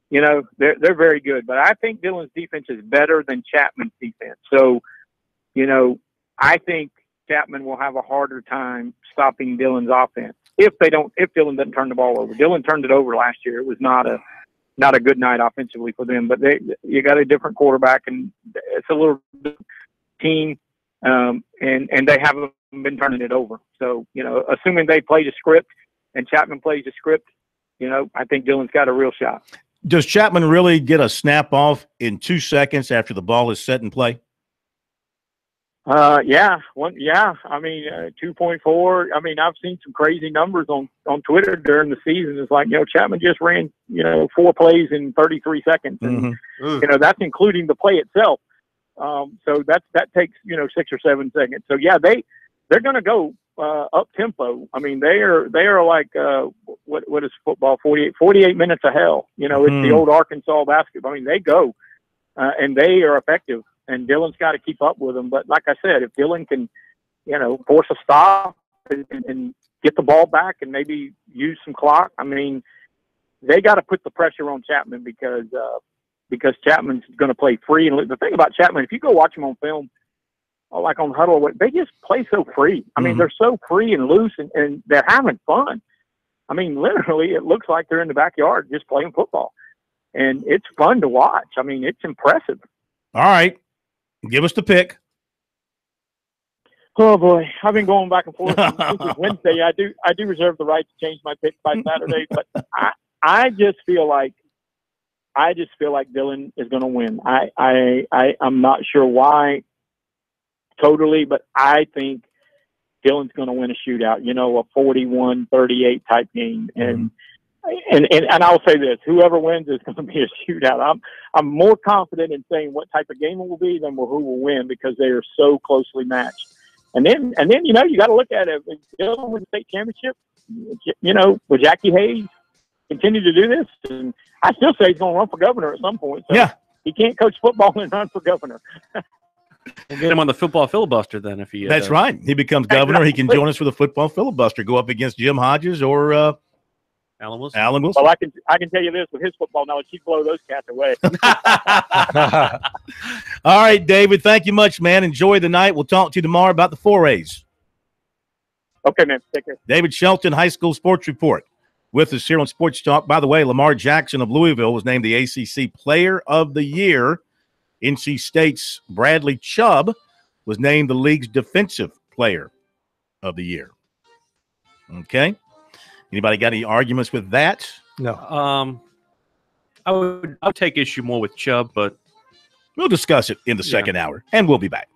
You know, they're very good. But I think Dylan's defense is better than Chapman's defense. So, you know, I think Chapman will have a harder time stopping Dylan's offense if Dylan doesn't turn the ball over. Dylan turned it over last year. It was not a good night offensively for them. But you got a different quarterback, and it's a little team, and they haven't been turning it over. So, you know, assuming they play the script and Chapman plays the script, you know, I think Dylan's got a real shot. Does Chapman really get a snap off in 2 seconds after the ball is set in play? Yeah. I mean, 2.4. I mean, I've seen some crazy numbers on Twitter during the season. It's like, you know, Chapman just ran, you know, 4 plays in 33 seconds. And, you know, that's including the play itself. So that takes, you know, 6 or 7 seconds. So yeah, they're going to go up tempo. I mean, they are like what is football? 48 minutes of hell. You know, it's the old Arkansas basketball. I mean, they go and they are effective, and Dylan's got to keep up with them. But like I said, if Dylan can, you know, force a stop and get the ball back and maybe use some clock, I mean, they got to put the pressure on Chapman because Chapman's going to play free. And the thing about Chapman, if you go watch him on film, like on Huddle, they just play so free. I mean, they're so free and loose, and they're having fun. I mean, literally, it looks like they're in the backyard just playing football. And it's fun to watch. I mean, it's impressive. All right. Give us the pick. Oh, boy. I've been going back and forth. This is Wednesday. I do reserve the right to change my pick by Saturday. But I just feel like Dylan is going to win. I'm not sure why totally, but I think Dylan's going to win a shootout, you know, a 41-38 type game. And I'll say this, whoever wins is going to be a shootout. I'm more confident in saying what type of game it will be than who will win, because they are so closely matched. And then you know, you got to look at it. If Dylan wins the state championship, you know, will Jackie Hayes continue to do this? And I still say he's going to run for governor at some point. So yeah. He can't coach football and run for governor. We'll get him on the football filibuster then if he. That's right. He becomes governor. He can join us for the football filibuster. Go up against Jim Hodges or Alan Wilson. Well, I can tell you this, with his football knowledge, he'd blow those cats away. All right, David. Thank you much, man. Enjoy the night. We'll talk to you tomorrow about the 4As. Okay, man. Take care. David Shelton, High School Sports Report, with us here on Sports Talk. By the way, Lamar Jackson of Louisville was named the ACC Player of the Year. NC State's Bradley Chubb was named the league's Defensive Player of the Year. Okay. Anybody got any arguments with that? No. I would take issue more with Chubb, but we'll discuss it in the second hour, and we'll be back.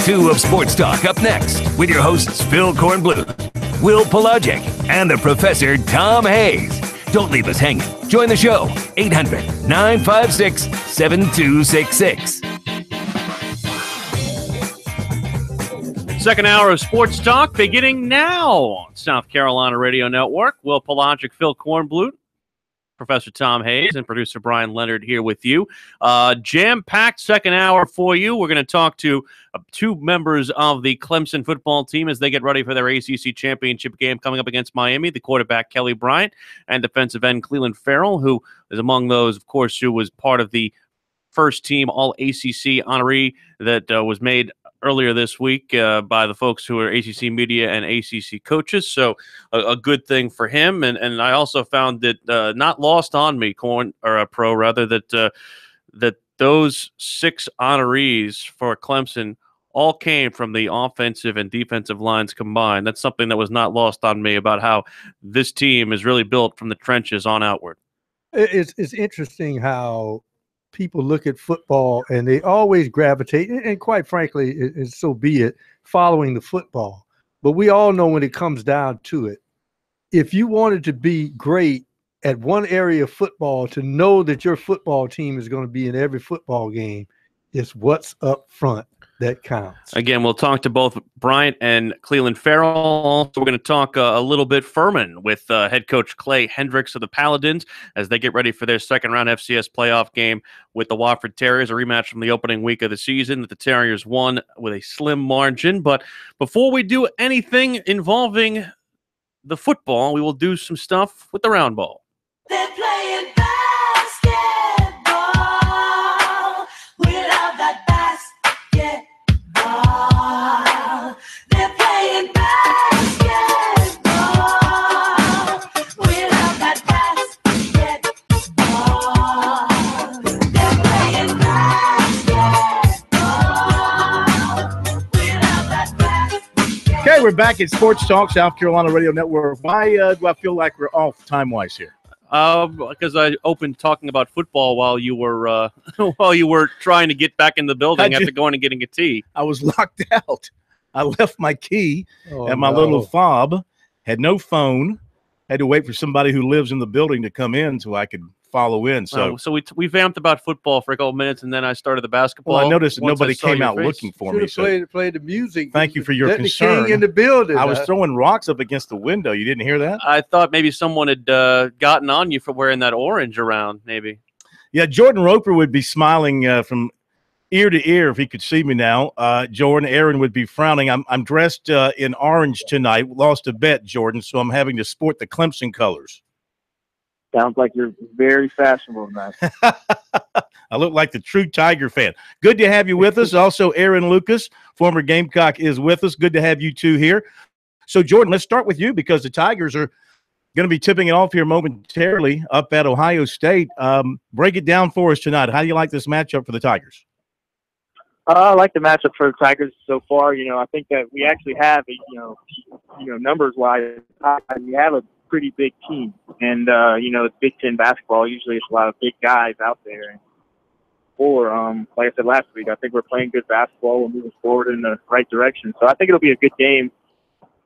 2 of Sports Talk up next with your hosts Phil Kornbluth, Will Pelagic, and the Professor Tom Hayes. Don't leave us hanging. Join the show, 800-956-7266. Second hour of Sports Talk beginning now on South Carolina Radio Network. Will Pelagic, Phil Kornbluth, Professor Tom Hayes, and producer Brian Leonard here with you. Jam-packed second hour for you. We're going to talk to 2 members of the Clemson football team as they get ready for their ACC championship game coming up against Miami, the quarterback Kelly Bryant and defensive end Cleland Farrell, who is among those, of course, who was part of the first team All-ACC honoree that was made earlier this week by the folks who are ACC media and ACC coaches. So a good thing for him. And I also found that not lost on me, that those 6 honorees for Clemson all came from the offensive and defensive lines combined. That's something that was not lost on me about how this team is really built from the trenches on outward. It's interesting how people look at football and they always gravitate, and quite frankly, and so be it, following the football. But we all know when it comes down to it, if you wanted to be great at one area of football, to know that your football team is going to be in every football game, it's what's up front that counts. Again, we'll talk to both Bryant and Cleland Farrell. Also, we're going to talk a little bit Furman with head coach Clay Hendricks of the Paladins as they get ready for their second-round FCS playoff game with the Wofford Terriers, a rematch from the opening week of the season that the Terriers won with a slim margin. But before we do anything involving the football, we will do some stuff with the round ball. They're playing basketball. We love that basketball. They're playing basketball. We love that basketball. They're playing basketball. We love that basketball. Okay, we're back at Sports Talk, South Carolina Radio Network. Why do I feel like we're off time-wise here? Because I opened talking about football while you were trying to get back in the building after going and getting a tea. I was locked out. I left my key at my little fob, had no phone, had to wait for somebody who lives in the building to come in so I could follow in. So we vamped about football for a couple minutes, and then I started the basketball. Well, I noticed that nobody came out looking for me. So played the music. Thank you for your concern. The king in the building. I was throwing rocks up against the window. You didn't hear that? I thought maybe someone had gotten on you for wearing that orange around, maybe. Yeah, Jordan Roper would be smiling from ear to ear if he could see me now. Jordan, Aaron would be frowning. I'm dressed in orange tonight. Lost a bet, Jordan, so I'm having to sport the Clemson colors. Sounds like you're very fashionable tonight. I look like the true Tiger fan. Good to have you with us. Also, Aaron Lucas, former Gamecock, is with us. Good to have you two here. So, Jordan, let's start with you because the Tigers are going to be tipping it off here momentarily up at Ohio State. Break it down for us tonight. How do you like this matchup for the Tigers? I like the matchup for the Tigers so far. I think that we actually have, numbers-wise, we have a pretty big team. And, it's Big Ten basketball. Usually it's a lot of big guys out there. Like I said last week, I think we're playing good basketball. We're moving forward in the right direction. So I think it'll be a good game.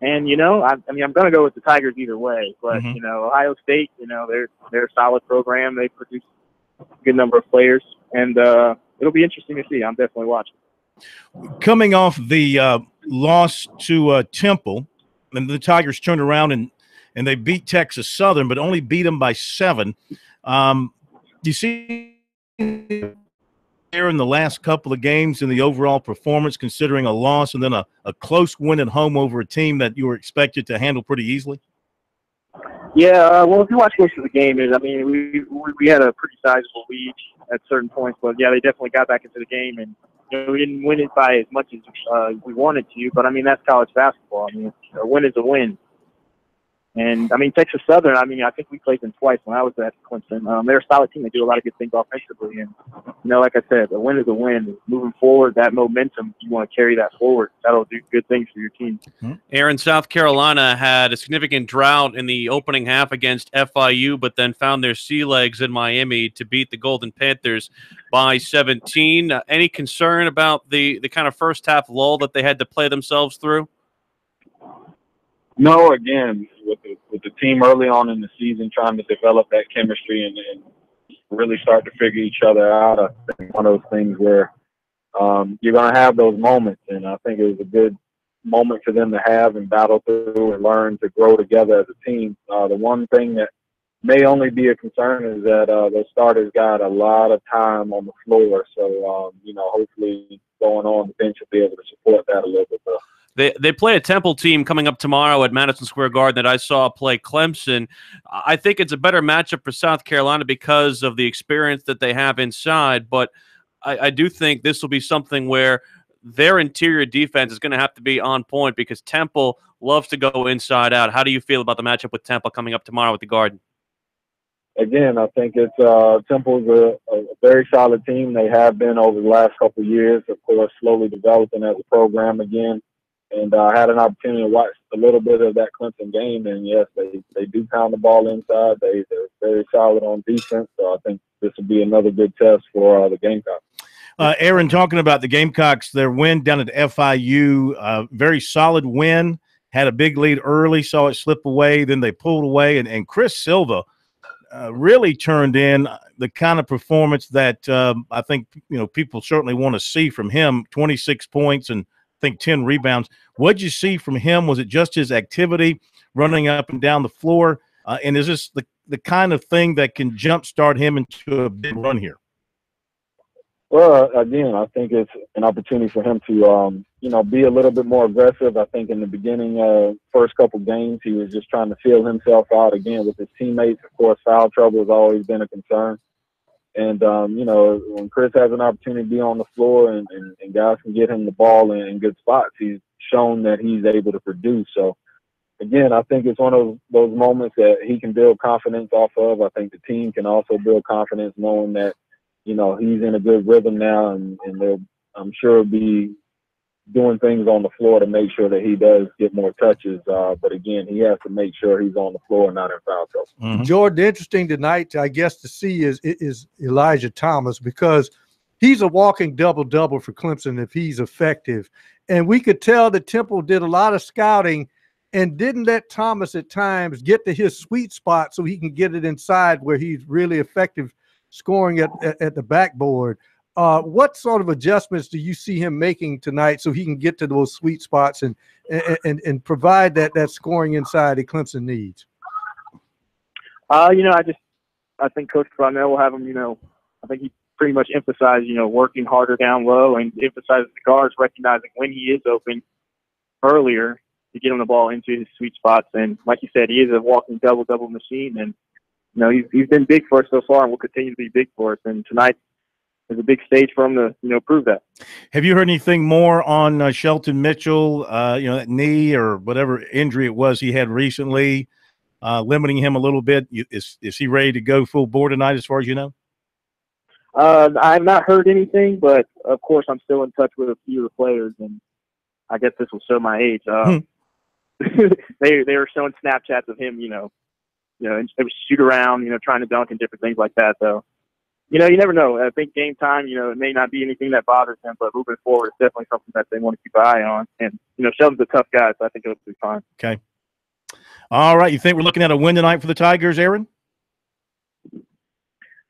And, I'm going to go with the Tigers either way. But, Ohio State, they're a solid program. They produce a good number of players. And it'll be interesting to see. I'm definitely watching. Coming off the loss to Temple, and the Tigers turned around and they beat Texas Southern, but only beat them by 7. Do you see there in the last couple of games in the overall performance, considering a loss and then a close win at home over a team that you were expected to handle pretty easily? Yeah, well, if you watch most of the game, we had a pretty sizable lead at certain points, but yeah, they definitely got back into the game, and we didn't win it by as much as we wanted to. But that's college basketball. A win is a win. And, I mean, Texas Southern, I mean, I think we played them twice when I was at Clemson. They're a solid team. They do a lot of good things offensively. And, like I said, a win is a win. Moving forward, that momentum, you want to carry that forward. That'll do good things for your team. Aaron, South Carolina had a significant drought in the opening half against FIU, but then found their sea legs in Miami to beat the Golden Panthers by 17. Any concern about the kind of first half lull that they had to play themselves through? No, again, with the team early on in the season, trying to develop that chemistry and really start to figure each other out. I think one of those things where you're going to have those moments, and I think it was a good moment for them to have and battle through and learn to grow together as a team. The one thing that may only be a concern is that those starters got a lot of time on the floor, so hopefully going on the bench will be able to support that a little bit better. They play a Temple team coming up tomorrow at Madison Square Garden that I saw play Clemson. I think it's a better matchup for South Carolina because of the experience that they have inside, but I do think this will be something where their interior defense is going to have to be on point because Temple loves to go inside out. How do you feel about the matchup with Temple coming up tomorrow at the Garden? Again, I think it's Temple's a very solid team. They have been over the last couple of years, of course, slowly developing as a program again. And I had an opportunity to watch a little bit of that Clemson game, and yes, they do pound the ball inside. They're very solid on defense, so I think this will be another good test for the Gamecocks. Aaron, talking about the Gamecocks, their win down at FIU, very solid win, had a big lead early, saw it slip away, then they pulled away, and Chris Silva really turned in the kind of performance that I think people certainly want to see from him, 26 points and I think 10 rebounds. What did you see from him? Was it just his activity running up and down the floor? And is this the kind of thing that can jumpstart him into a big run here? Well, again, I think it's an opportunity for him to, be a little bit more aggressive. I think in the beginning, first couple games, he was just trying to feel himself out again with his teammates. Of course, foul trouble has always been a concern. And, when Chris has an opportunity to be on the floor and guys can get him the ball in good spots, he's shown that he's able to produce. So, again, I think it's one of those moments that he can build confidence off of. I think the team can also build confidence knowing that, he's in a good rhythm now, and they'll, I'm sure, be doing things on the floor to make sure that he does get more touches. But again, he has to make sure he's on the floor and not in foul trouble. Mm-hmm. Jordan, interesting tonight, I guess, to see is Elijah Thomas, because he's a walking double-double for Clemson if he's effective. And we could tell that Temple did a lot of scouting and didn't let Thomas at times get to his sweet spot so he can get it inside where he's really effective scoring at the backboard. What sort of adjustments do you see him making tonight so he can get to those sweet spots and provide that scoring inside that Clemson needs? I think Coach Brownell will have him, I think he pretty much emphasized, working harder down low and emphasizes the guards recognizing when he is open earlier to get him the ball into his sweet spots. And like you said, he is a walking double-double machine. And, he's been big for us so far and will continue to be big for us. And tonight, it's a big stage for him to, prove that. Have you heard anything more on Shelton Mitchell, that knee or whatever injury it was he had recently, limiting him a little bit? Is he ready to go full bore tonight as far as you know? I've not heard anything, but, of course, I'm still in touch with a few of the players, and I guess this will show my age. They were showing Snapchats of him, and it was shoot around, trying to dunk and different things like that, so. You never know. I think game time, it may not be anything that bothers him, but moving forward, it's definitely something that they want to keep an eye on. And, Sheldon's a tough guy, so I think it'll be fine. Okay. All right. You think we're looking at a win tonight for the Tigers, Aaron?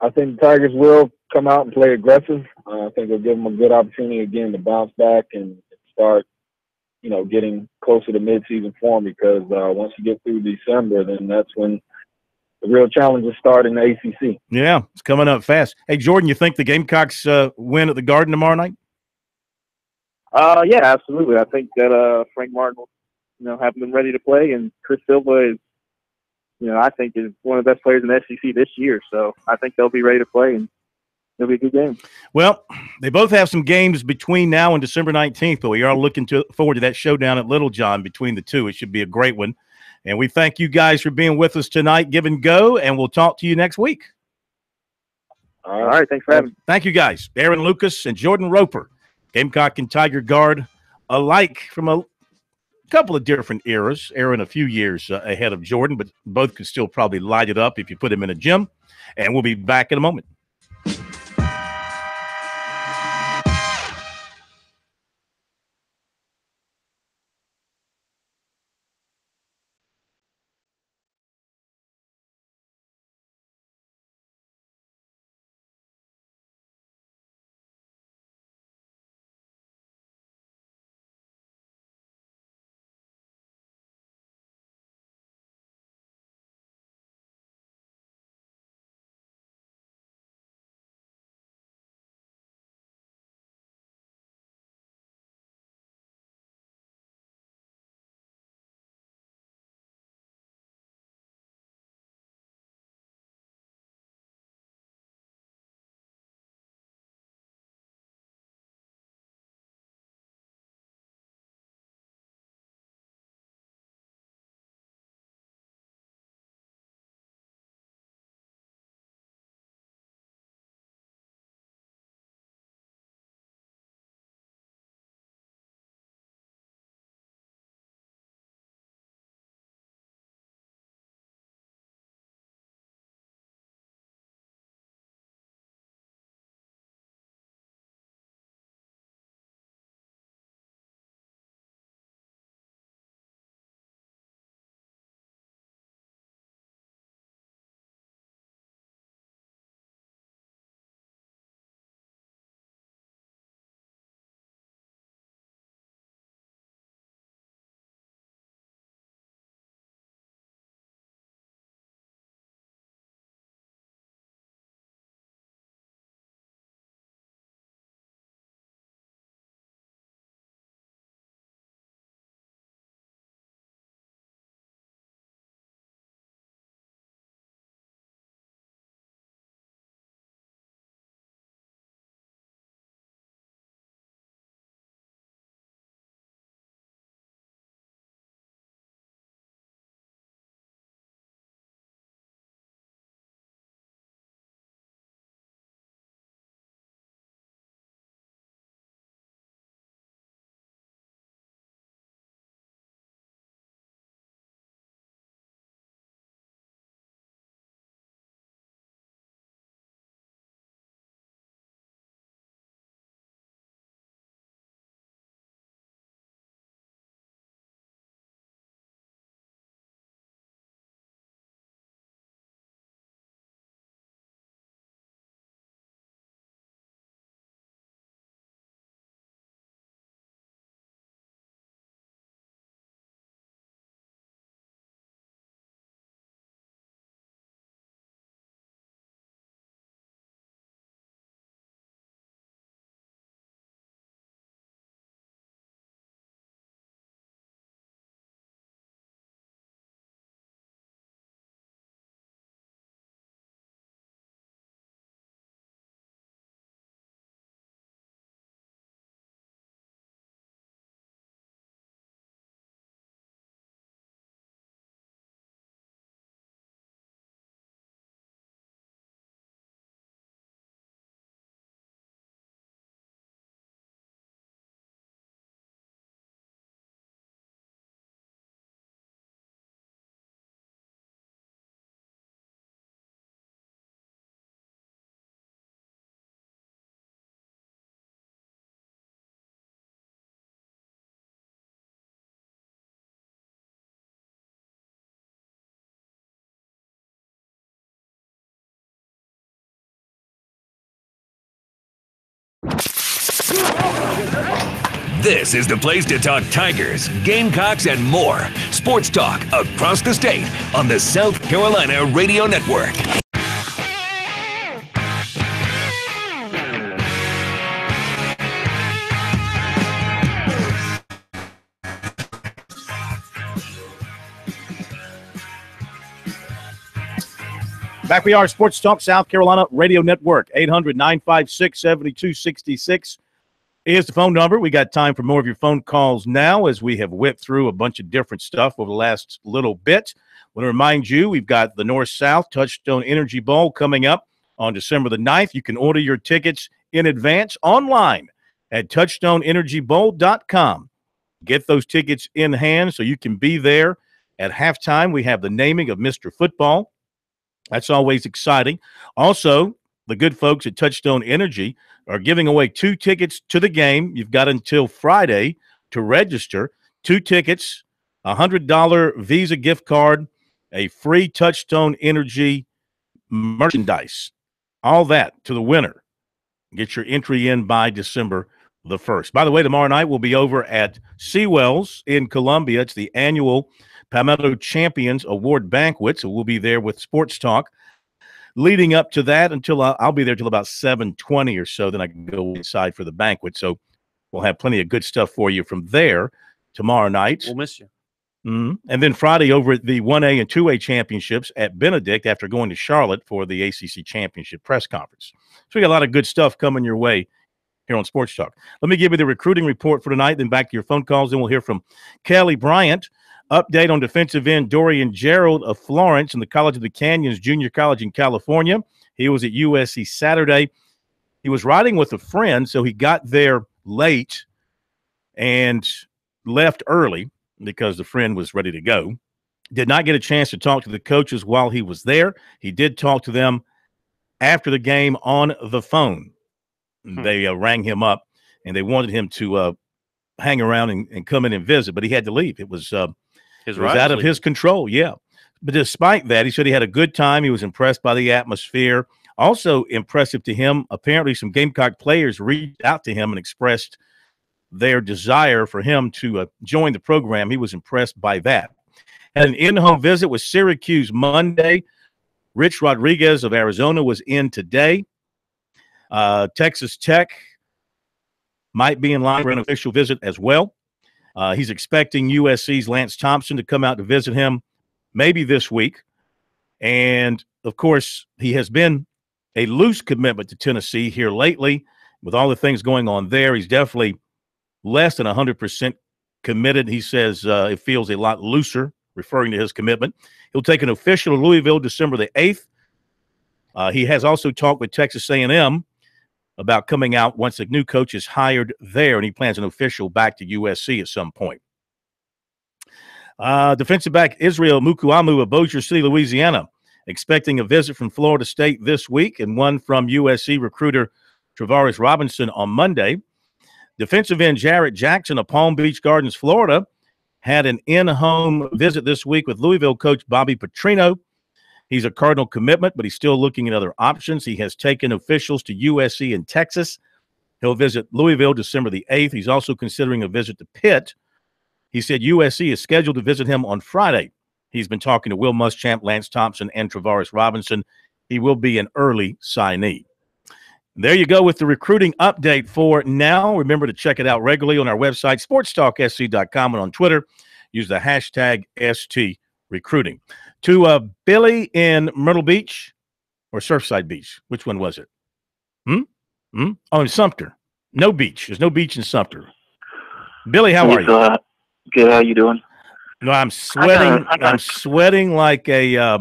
I think the Tigers will come out and play aggressive. I think it'll give them a good opportunity again to bounce back and start, getting closer to midseason form, because once you get through December, then that's when the real challenges start in the ACC. Yeah, it's coming up fast. Hey, Jordan, you think the Gamecocks win at the Garden tomorrow night? Yeah, absolutely. I think that Frank Martin will, have them ready to play, and Chris Silva is, I think is one of the best players in the SEC this year. So I think they'll be ready to play, and it'll be a good game. Well, they both have some games between now and December 19th, but we are looking forward to that showdown at Littlejohn between the two. It should be a great one. And we thank you guys for being with us tonight. Give and go, and we'll talk to you next week. All right. Thanks for having me. Thank you, guys. Aaron Lucas and Jordan Roper, Gamecock and Tiger guard alike from a couple of different eras. Aaron a few years ahead of Jordan, but both could still probably light it up if you put him in a gym. And we'll be back in a moment. This is the place to talk Tigers, Gamecocks, and more. Sports talk across the state on the South Carolina Radio Network. Back we are, Sports Talk South Carolina Radio Network, 800-956-7266 Here's the phone number. We got time for more of your phone calls now as we have whipped through a bunch of different stuff over the last little bit. I want to remind you, we've got the North-South Touchstone Energy Bowl coming up on December the 9th. You can order your tickets in advance online at touchstoneenergybowl.com. Get those tickets in hand so you can be there. At halftime, we have the naming of Mr. Football. That's always exciting. Also, the good folks at Touchstone Energy are giving away 2 tickets to the game. You've got until Friday to register. 2 tickets, a $100 Visa gift card, a free Touchstone Energy merchandise. All that to the winner. Get your entry in by December the 1st. By the way, tomorrow night we'll be over at Seawells in Columbia. It's the annual Palmetto Champions Award Banquet, so we'll be there with Sports Talk. Leading up to that, until I'll be there till about 7:20 or so, then I can go inside for the banquet. So we'll have plenty of good stuff for you from there tomorrow night. We'll miss you. And then Friday over at the 1A and 2A championships at Benedict after going to Charlotte for the ACC championship press conference. So we got a lot of good stuff coming your way here on Sports Talk. Let me give you the recruiting report for tonight, then back to your phone calls. Then we'll hear from Kelly Bryant. Update on defensive end Dorian Gerald of Florence in the College of the Canyons Junior College in California. He was at USC Saturday. He was riding with a friend, so he got there late and left early because the friend was ready to go. Did not get a chance to talk to the coaches while he was there. He did talk to them after the game on the phone. They rang him up, and they wanted him to hang around and come in and visit, but he had to leave. It was out of his control, yeah. But despite that, he said he had a good time. He was impressed by the atmosphere. Also impressive to him, apparently some Gamecock players reached out to him and expressed their desire for him to join the program. He was impressed by that. Had an in-home visit with Syracuse Monday. Rich Rodriguez of Arizona was in today. Texas Tech might be in line for an official visit as well. He's expecting USC's Lance Thompson to come out to visit him maybe this week. And, of course, he has been a loose commitment to Tennessee here lately. With all the things going on there, he's definitely less than 100% committed. He says it feels a lot looser, referring to his commitment. He'll take an official to Louisville December the 8th. He has also talked with Texas A&M about coming out once the new coach is hired there, and he plans an official back to USC at some point. Defensive back Israel Mukuamu of Bossier City, Louisiana, expecting a visit from Florida State this week and one from USC recruiter Travaris Robinson on Monday. Defensive end Jarrett Jackson of Palm Beach Gardens, Florida, had an in-home visit this week with Louisville coach Bobby Petrino. He's a Cardinal commitment, but he's still looking at other options. He has taken officials to USC in Texas. He'll visit Louisville December the 8th. He's also considering a visit to Pitt. He said USC is scheduled to visit him on Friday. He's been talking to Will Muschamp, Lance Thompson, and Travaris Robinson. He will be an early signee. There you go with the recruiting update for now. Remember to check it out regularly on our website, SportsTalkSC.com, and on Twitter. Use the hashtag STRecruiting. To Billy in Myrtle Beach or Surfside Beach. Which one was it? Oh, in Sumter. No beach. There's no beach in Sumter. Billy, how are you? Good. How you doing? No, I'm sweating. I'm sweating like a I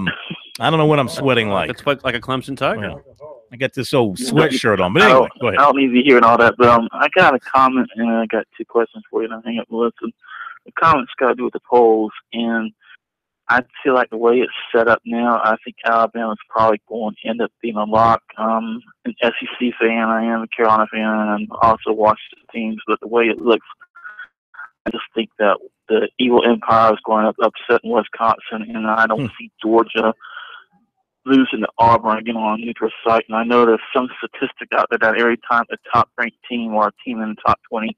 don't know what I'm sweating like. It's like a Clemson Tiger. I got this old sweatshirt on. But anyway, go ahead. I don't need to hear all that, but I got a comment and I got 2 questions for you, and I'll hang up and listen. The comment's got to do with the polls, and I feel like the way it's set up now, I think Alabama's probably going to end up being a lock. I'm an SEC fan, I am a Carolina fan, and I'm also Washington teams, but the way it looks, I just think that the evil empire is going to upset in Wisconsin, and I don't see Georgia losing to Auburn again on a neutral site. And I know there's some statistic out there that every time a top-ranked team or a team in the top 20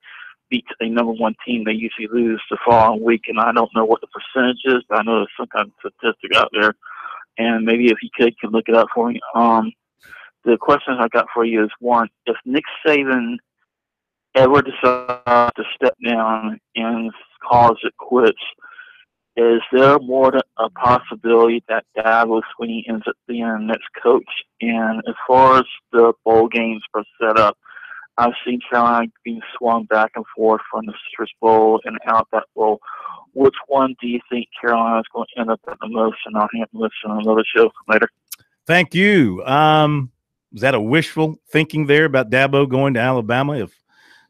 beats a number 1 team, they usually lose the following week. And I don't know what the percentage is, but I know there's some kind of statistic out there. And maybe if you can look it up for me. The questions I got for you is, one, if Nick Saban ever decides to step down and calls it quits, is there more than a possibility that Dabo Swinney ends up being the next coach? And as far as the bowl games are set up, I've seen Carolina being swung back and forth from the Citrus Bowl and out that bowl. Which one do you think Carolina is going to end up at the most? And I'll have to listen on another show later. Thank you. Was that a wishful thinking there about Dabo going to Alabama if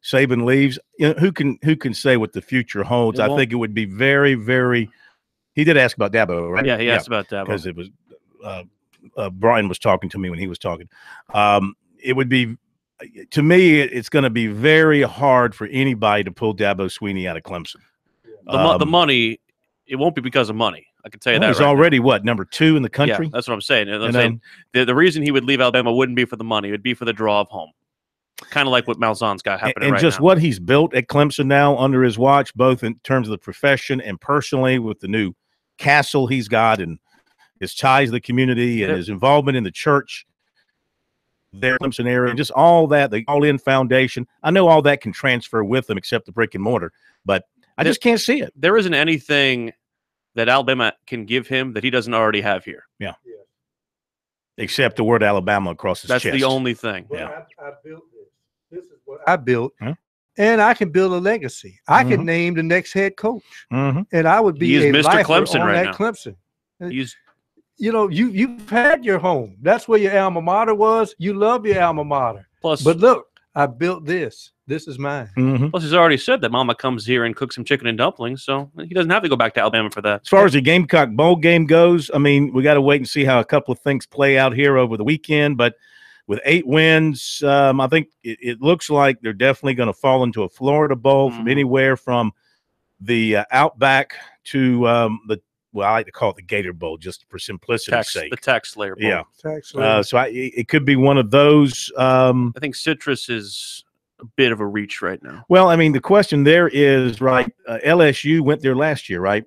Saban leaves? You know, who can say what the future holds? I think it would be very, very. He did ask about Dabo, right? Yeah, he asked about Dabo because it was Brian was talking to me when he was talking. It would be, to me, it's going to be very hard for anybody to pull Dabo Swinney out of Clemson. The money, it won't be because of money. I can tell you that. He's right already now. what, number 2 in the country? Yeah, that's what I'm saying. I'm saying the reason he would leave Alabama wouldn't be for the money; it would be for the draw of home. Kind of like what Malzahn's got happening and right just now. what he's built at Clemson now under his watch, both in terms of the profession and personally, with the new castle he's got and his ties to the community and his involvement in the church there, Clemson area, and just all that, the all-in foundation. I know all that can transfer with them except the brick and mortar, but I just can't see it. There isn't anything that Alabama can give him that he doesn't already have here. Yeah. Except the word Alabama across his chest. That's the only thing. Yeah. I built this. This is what I built. And I can build a legacy. I can name the next head coach. And I would be He's a Mr. lifer Clemson on right that now. Clemson. He's, you know, you've had your home. That's where your alma mater was. You love your alma mater. Plus, but look, I built this. This is mine. Plus, he's already said that Mama comes here and cooks some chicken and dumplings, so he doesn't have to go back to Alabama for that. As far as the Gamecock Bowl game goes, I mean, we got to wait and see how a couple of things play out here over the weekend. But with 8 wins, I think it looks like they're definitely going to fall into a Florida Bowl from anywhere from the Outback to well, I like to call it the Gator Bowl just for simplicity's sake. The Tax Slayer Bowl. Yeah. Tax Slayer. So it could be one of those. I think Citrus is a bit of a reach right now. Well, I mean, the question there is, right, LSU went there last year, right?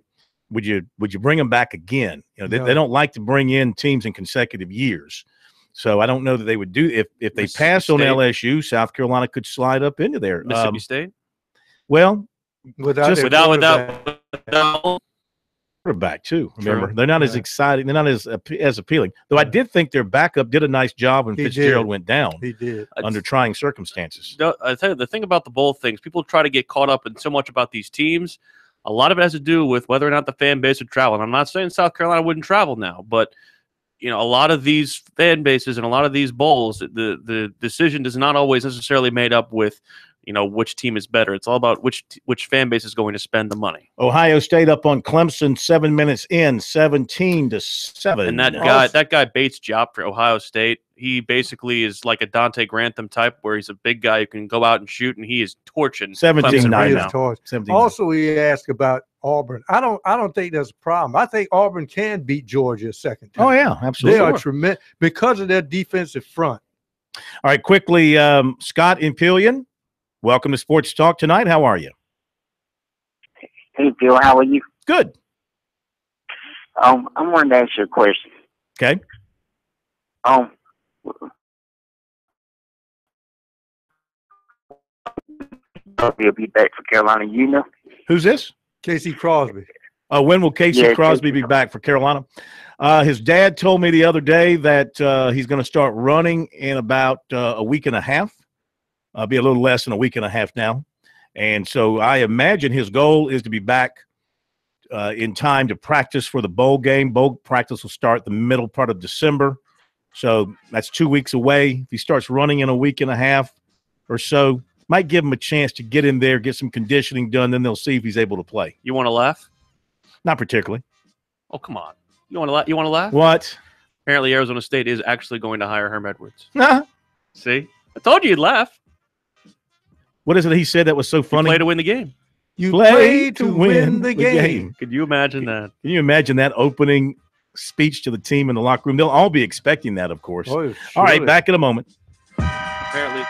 Would you bring them back again? You know, they don't like to bring in teams in consecutive years. So I don't know that they would do if they pass on LSU, South Carolina could slide up into there. Mississippi State? Well, without quarterback too. Remember, True. they're not as exciting. They're not as appealing. Though I did think their backup did a nice job when Fitzgerald went down. He did under trying circumstances. I tell you, the thing about the bowl things, people try to get caught up in so much about these teams. A lot of it has to do with whether or not the fan base would travel. And I'm not saying South Carolina wouldn't travel now, but you know, a lot of these fan bases and a lot of these bowls, the decision is not always necessarily made up with, you know, which team is better. It's all about which fan base is going to spend the money. Ohio State up on Clemson 7 minutes in, 17-7. And that guy Bates Job for Ohio State, he basically is like a Dante Grantham type, where he's a big guy who can go out and shoot, and he is torching 17-9 now. Also, he asked about Auburn. I don't think there's a problem. I think Auburn can beat Georgia a second time. Oh yeah, absolutely. They are tremendous because of their defensive front. All right, quickly, Scott Impelian, welcome to Sports Talk tonight. How are you? Hey, Bill. How are you? Good. I wanted to ask you a question. Okay. He'll be back for Carolina. You know? Who's this? Casey Crosby. When will Casey Crosby be back for Carolina? His dad told me the other day that he's going to start running in about a week and a half. Be a little less than a week and a half now. And so I imagine his goal is to be back in time to practice for the bowl game. Bowl practice will start the middle part of December. So that's 2 weeks away. If he starts running in a week and a half or so, might give him a chance to get in there, get some conditioning done, then they'll see if he's able to play. You want to laugh? Not particularly. Oh, come on. You want to laugh? You want to laugh? What? Apparently Arizona State is actually going to hire Herm Edwards. Nah. See? I told you you'd laugh. What is it he said that was so funny? You play to win the game. You play to win the game. Could you imagine that? Can you imagine that opening speech to the team in the locker room? They'll all be expecting that, of course. Oh, sure. All right, back in a moment. Apparently.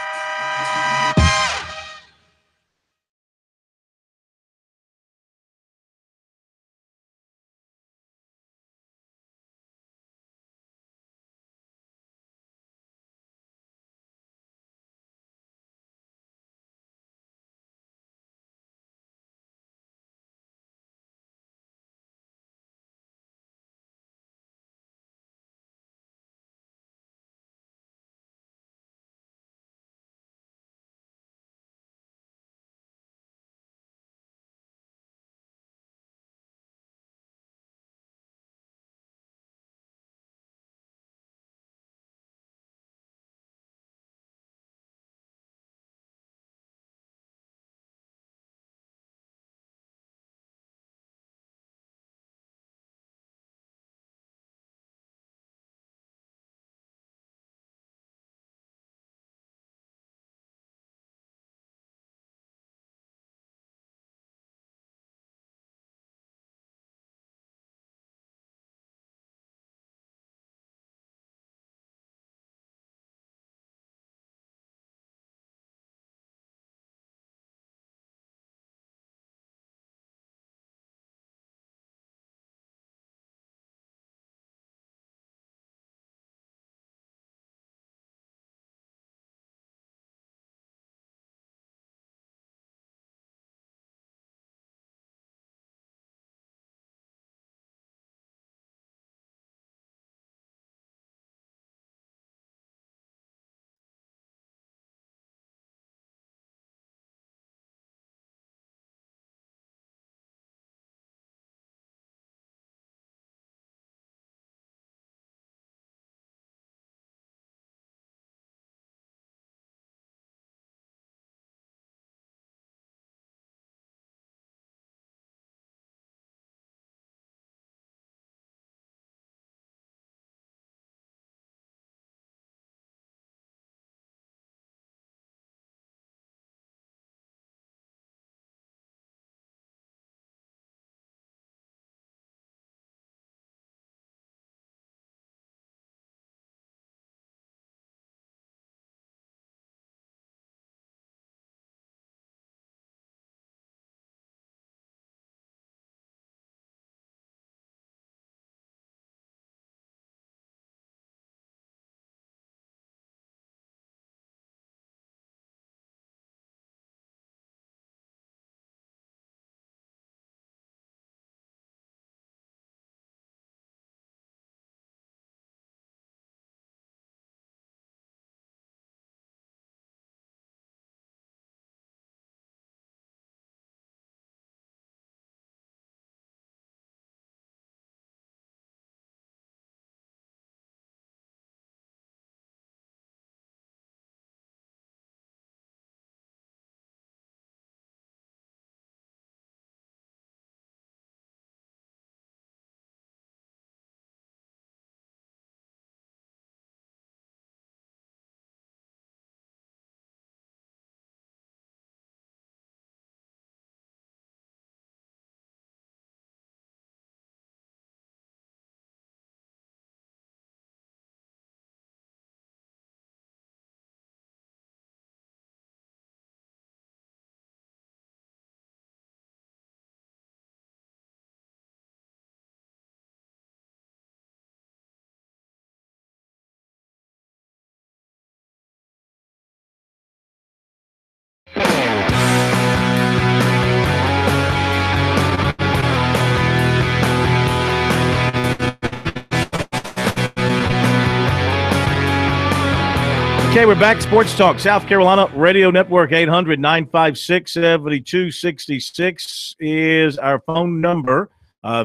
Okay, we're back. Sports Talk, South Carolina Radio Network, 800-956-7266 is our phone number.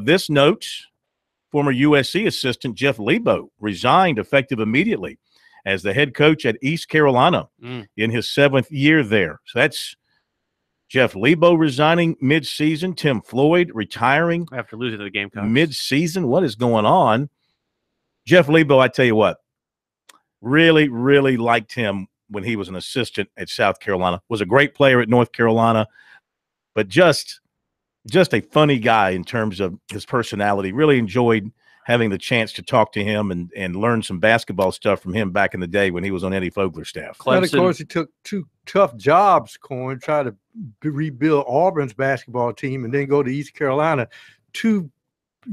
This note, former USC assistant Jeff Lebo resigned effective immediately as the head coach at East Carolina in his 7th year there. So that's Jeff Lebo resigning mid-season. Tim Floyd retiring after losing to the Gamecocks mid-season. What is going on? Jeff Lebo, I tell you what, really, really liked him when he was an assistant at South Carolina. Was a great player at North Carolina, but just a funny guy in terms of his personality. Really enjoyed having the chance to talk to him and learn some basketball stuff from him back in the day when he was on Eddie Fogler's staff. And of course, he took 2 tough jobs, Corn, try to rebuild Auburn's basketball team and then go to East Carolina. 2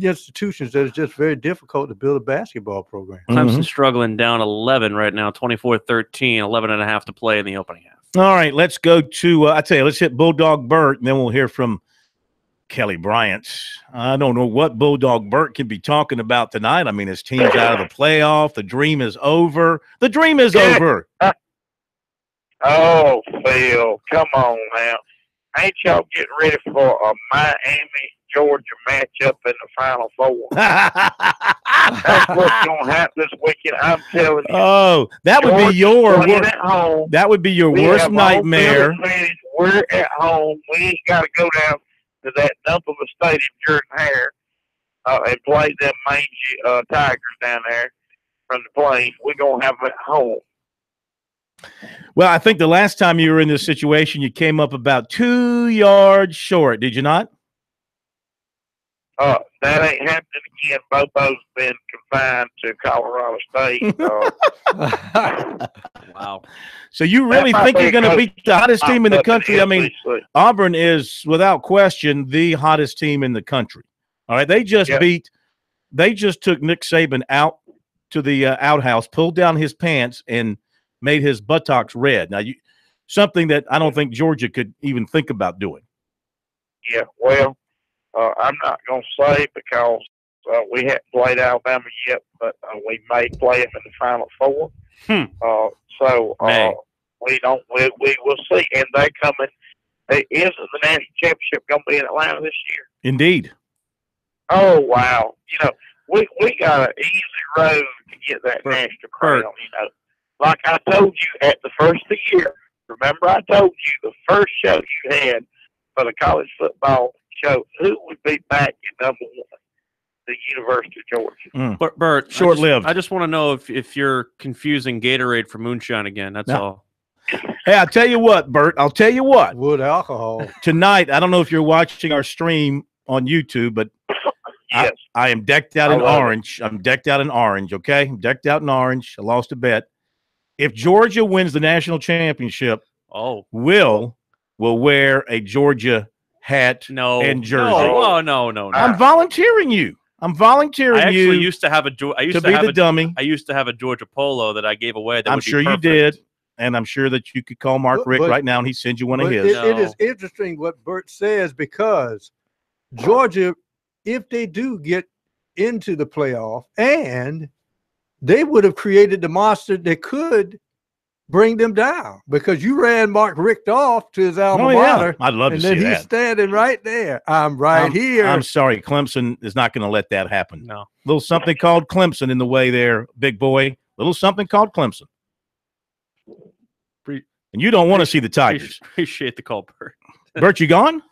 institutions that is just very difficult to build a basketball program. Clemson struggling down 11 right now, 24-13, 11 and a half to play in the opening half. All right, let's go to, I tell you, let's hit Bulldog Burt, and then we'll hear from Kelly Bryant. I don't know what Bulldog Burt can be talking about tonight. I mean, his team's out of the playoff. The dream is over. The dream is over. Oh, Phil, come on now. Ain't y'all getting ready for a Miami-Georgia matchup in the Final Four? That's what's going to happen this weekend. I'm telling you. Oh, that would be your worst nightmare. We're at home. We ain't got to go down to that dump of a stadium, Jordan Hare, and play them mangy Tigers down there from the plains. We're going to have them at home. Well, I think the last time you were in this situation, you came up about 2 yards short. Did you not? That ain't happening again. Bobo's been confined to Colorado State. Wow. So you really think you're going to beat the hottest team in the country? I mean, Auburn is, without question, the hottest team in the country. All right, they just took Nick Saban out to the outhouse, pulled down his pants, and made his buttocks red. Now, something that I don't think Georgia could even think about doing. Yeah, well, I'm not going to say because we haven't played Alabama yet, but we may play them in the Final Four. We will see. And they're coming. Isn't the national championship going to be in Atlanta this year? Indeed. Oh, wow. You know, we got an easy road to get that national crown, you know. Like I told you at the first of the year, remember I told you the first show you had for the college football show, who would be back in number 1? The University of Georgia. Bert, short-lived. I just want to know if you're confusing Gatorade for moonshine again. That's all. Hey, I'll tell you what, Bert. I'll tell you what. Wood alcohol. Tonight, I don't know if you're watching our stream on YouTube, but yes. I am decked out in orange. I'm decked out in orange, okay? I'm decked out in orange. I lost a bet. If Georgia wins the national championship, Will wear a Georgia hat and jersey. No. I'm volunteering you. I actually used to have a dummy. I used to have a Georgia polo that I gave away. I'm sure you did, and I'm sure that you could call Mark Rick right now and he'd send you one of his. It is interesting what Bert says because Georgia, if they do get into the playoff, and they would have created the monster that could bring them down because you ran Mark Richt off to his alma mater. I'd love to see that. And then he's standing right there. I'm here. I'm sorry. Clemson is not going to let that happen. No. Little something called Clemson in the way there, big boy. Little something called Clemson. And you don't want to see the Tigers. Appreciate the call, Bert. Bert, you gone?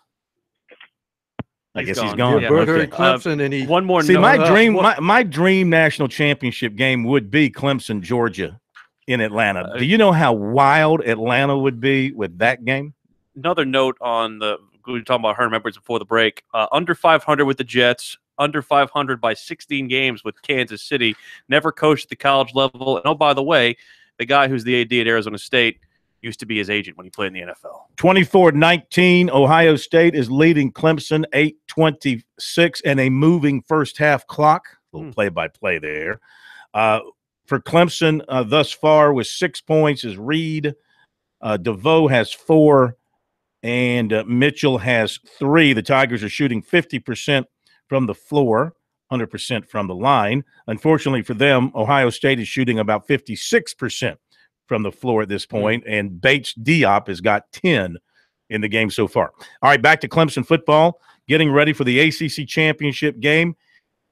I guess he's gone. Yeah, Bert heard Clemson, and he. One more. See, my dream national championship game would be Clemson, Georgia, in Atlanta. Do you know how wild Atlanta would be with that game? Another note on we were talking about Herm Edwards before the break. Under 500 with the Jets, under 500 by 16 games with Kansas City. Never coached at the college level. And oh, by the way, the guy who's the AD at Arizona State used to be his agent when he played in the NFL. 24-19, Ohio State is leading Clemson, 8:26, and a moving first half clock. A little play-by-play there. For Clemson, thus far with 6 points is Reed. DeVoe has 4, and Mitchell has 3. The Tigers are shooting 50% from the floor, 100% from the line. Unfortunately for them, Ohio State is shooting about 56% from the floor at this point, and Bates Diop has got 10 in the game so far. All right, back to Clemson football, getting ready for the ACC championship game.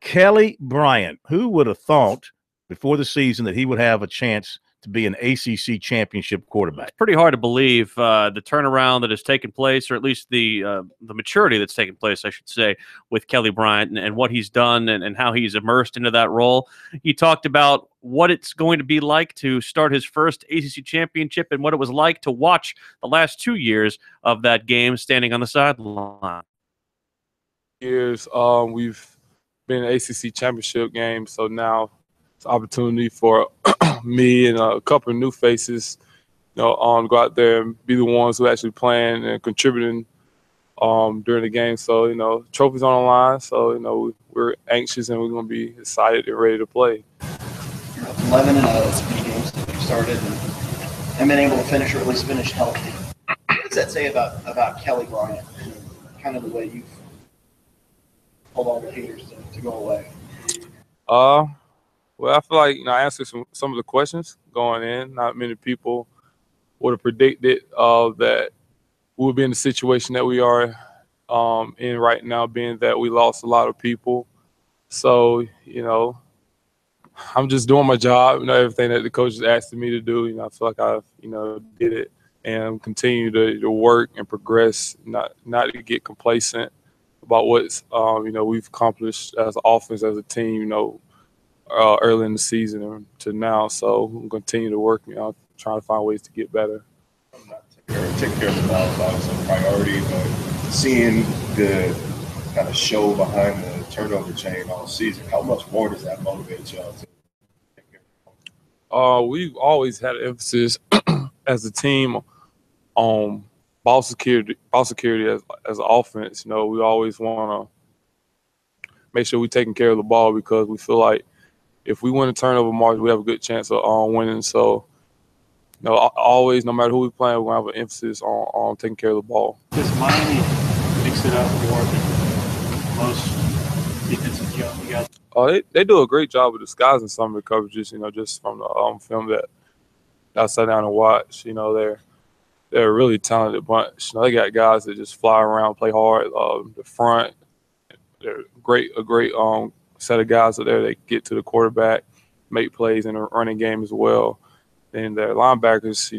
Kelly Bryant, who would have thought before the season that he would have a chance to be an ACC championship quarterback? It's pretty hard to believe the turnaround that has taken place, or at least the maturity that's taken place, I should say, with Kelly Bryant and what he's done and how he's immersed into that role. He talked about what it's going to be like to start his first ACC championship and what it was like to watch the last 2 years of that game standing on the sideline. Years, we've been in ACC championship game, so now it's an opportunity for me and a couple of new faces, to go out there and be the ones who actually playing and contributing during the game. So, trophies on the line. So, we're anxious and we're going to be excited and ready to play. You're 11-0. It's many games that you've started and been able to finish, or at least finish healthy. What does that say about Kelly Bryant and kind of the way you've told all the haters to go away? Well, I feel like I answered some of the questions going in. Not many people would have predicted that we would be in the situation that we are in right now, being that we lost a lot of people. So, I'm just doing my job, everything that the coaches asked me to do. I feel like I've, did it, and continue to work and progress, not to get complacent about what's, we've accomplished as an offense, as a team, early in the season and to now. So we'll continue to work, trying to find ways to get better. Take care of the ball is obviously a priority, but seeing the kind of show behind the turnover chain all season, how much more does that motivate y'all to take care of the ball? We've always had an emphasis as a team on ball security as an offense. We always want to make sure we're taking care of the ball, because we feel like if we win a turnover margin, we have a good chance of winning. So, always, no matter who we're playing, we're going to have an emphasis on taking care of the ball. Does Miami mix it up more than most defensive guys? They do a great job of disguising some of the coverages, just from the film that I sat down and watched. They're a really talented bunch. They got guys that just fly around, play hard. The front, they're a great set of guys out there that get to the quarterback, make plays in the running game as well. And their linebackers,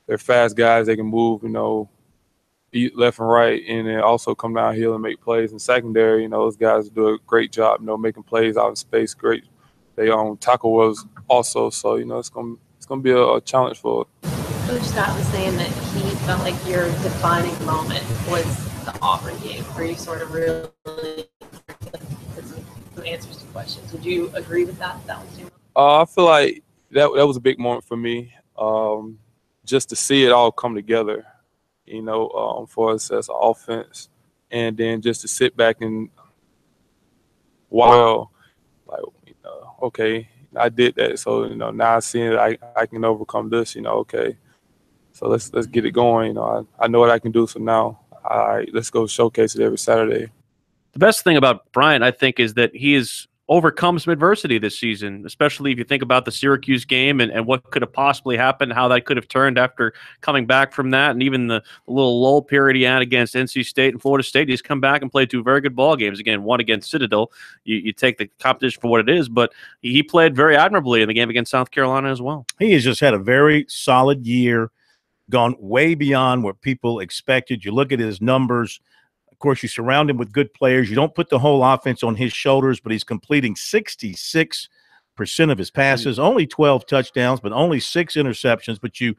they're fast guys. They can move, left and right, and then also come downhill and make plays. And secondary, those guys do a great job, making plays out in space. Great. They tackle wells also. So, it's gonna be a challenge for us. Coach Scott was saying that he felt like your defining moment was the Auburn game, where you sort of really some answers to questions. Would you agree with that? That was your I feel like that was a big moment for me, just to see it all come together, for us as an offense, and then just to sit back and okay, I did that, so now I see it, I can overcome this, okay, so let's get it going. I know what I can do, so now let's go showcase it every Saturday. The best thing about Bryant, I think, is that he has overcome some adversity this season, especially if you think about the Syracuse game and what could have possibly happened, how that could have turned after coming back from that, and even the little lull period he had against NC State and Florida State. He's come back and played 2 very good ball games. Again, one against Citadel. You take the competition for what it is, but he played very admirably in the game against South Carolina as well. He has just had a very solid year, gone way beyond what people expected. You look at his numbers. Of course, you surround him with good players. You don't put the whole offense on his shoulders, but he's completing 66% of his passes, only 12 touchdowns, but only 6 interceptions. But you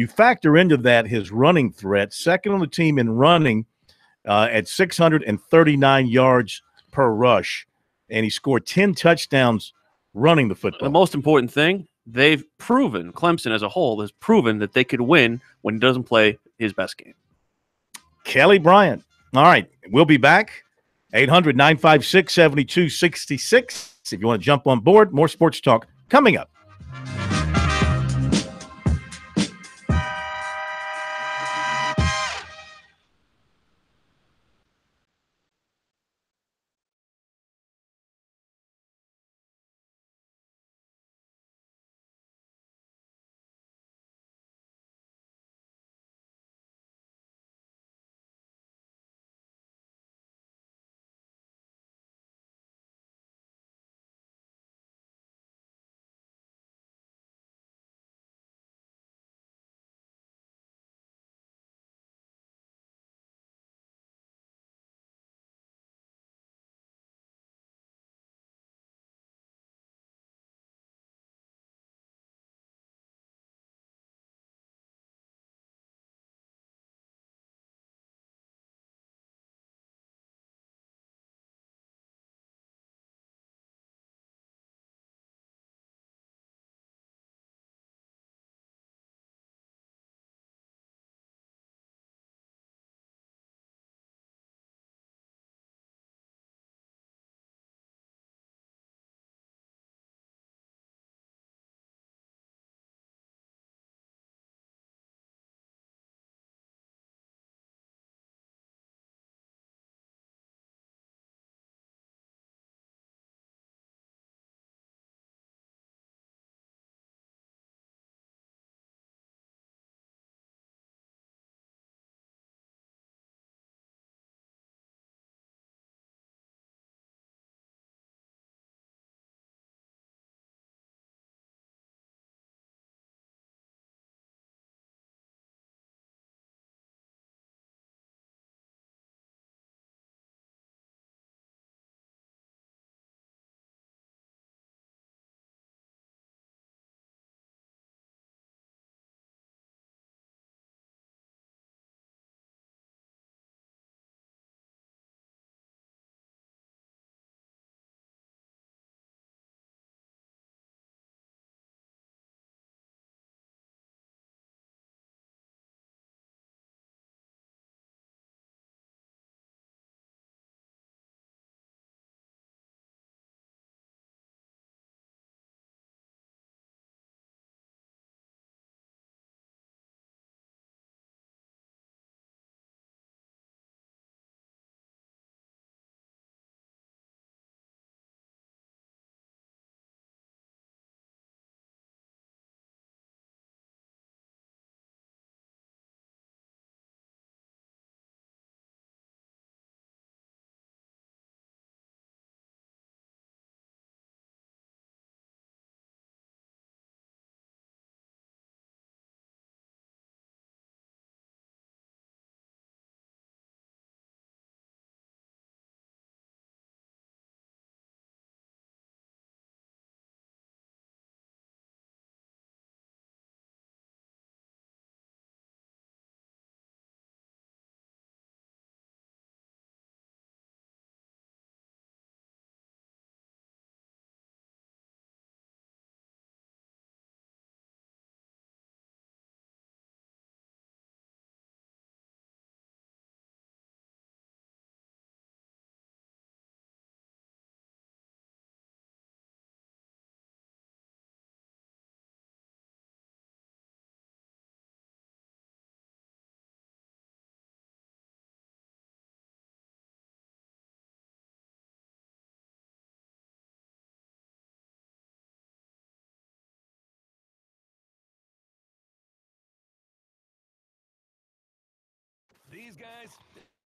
factor into that his running threat, second on the team in running at 639 yards per rush, and he scored 10 touchdowns running the football. The most important thing, they've proven, Clemson as a whole has proven that they could win when he doesn't play his best game. Kelly Bryant. All right, we'll be back. 800-956-7266. If you want to jump on board, more sports talk coming up.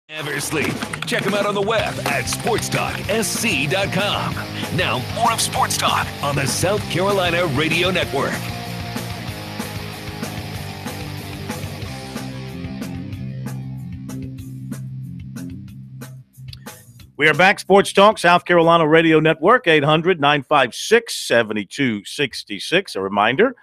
Never sleep. Check them out on the web at SportsTalkSC.com. Now, more of Sports Talk on the South Carolina Radio Network. We are back. Sports Talk, South Carolina Radio Network, 800-956-7266. A reminder,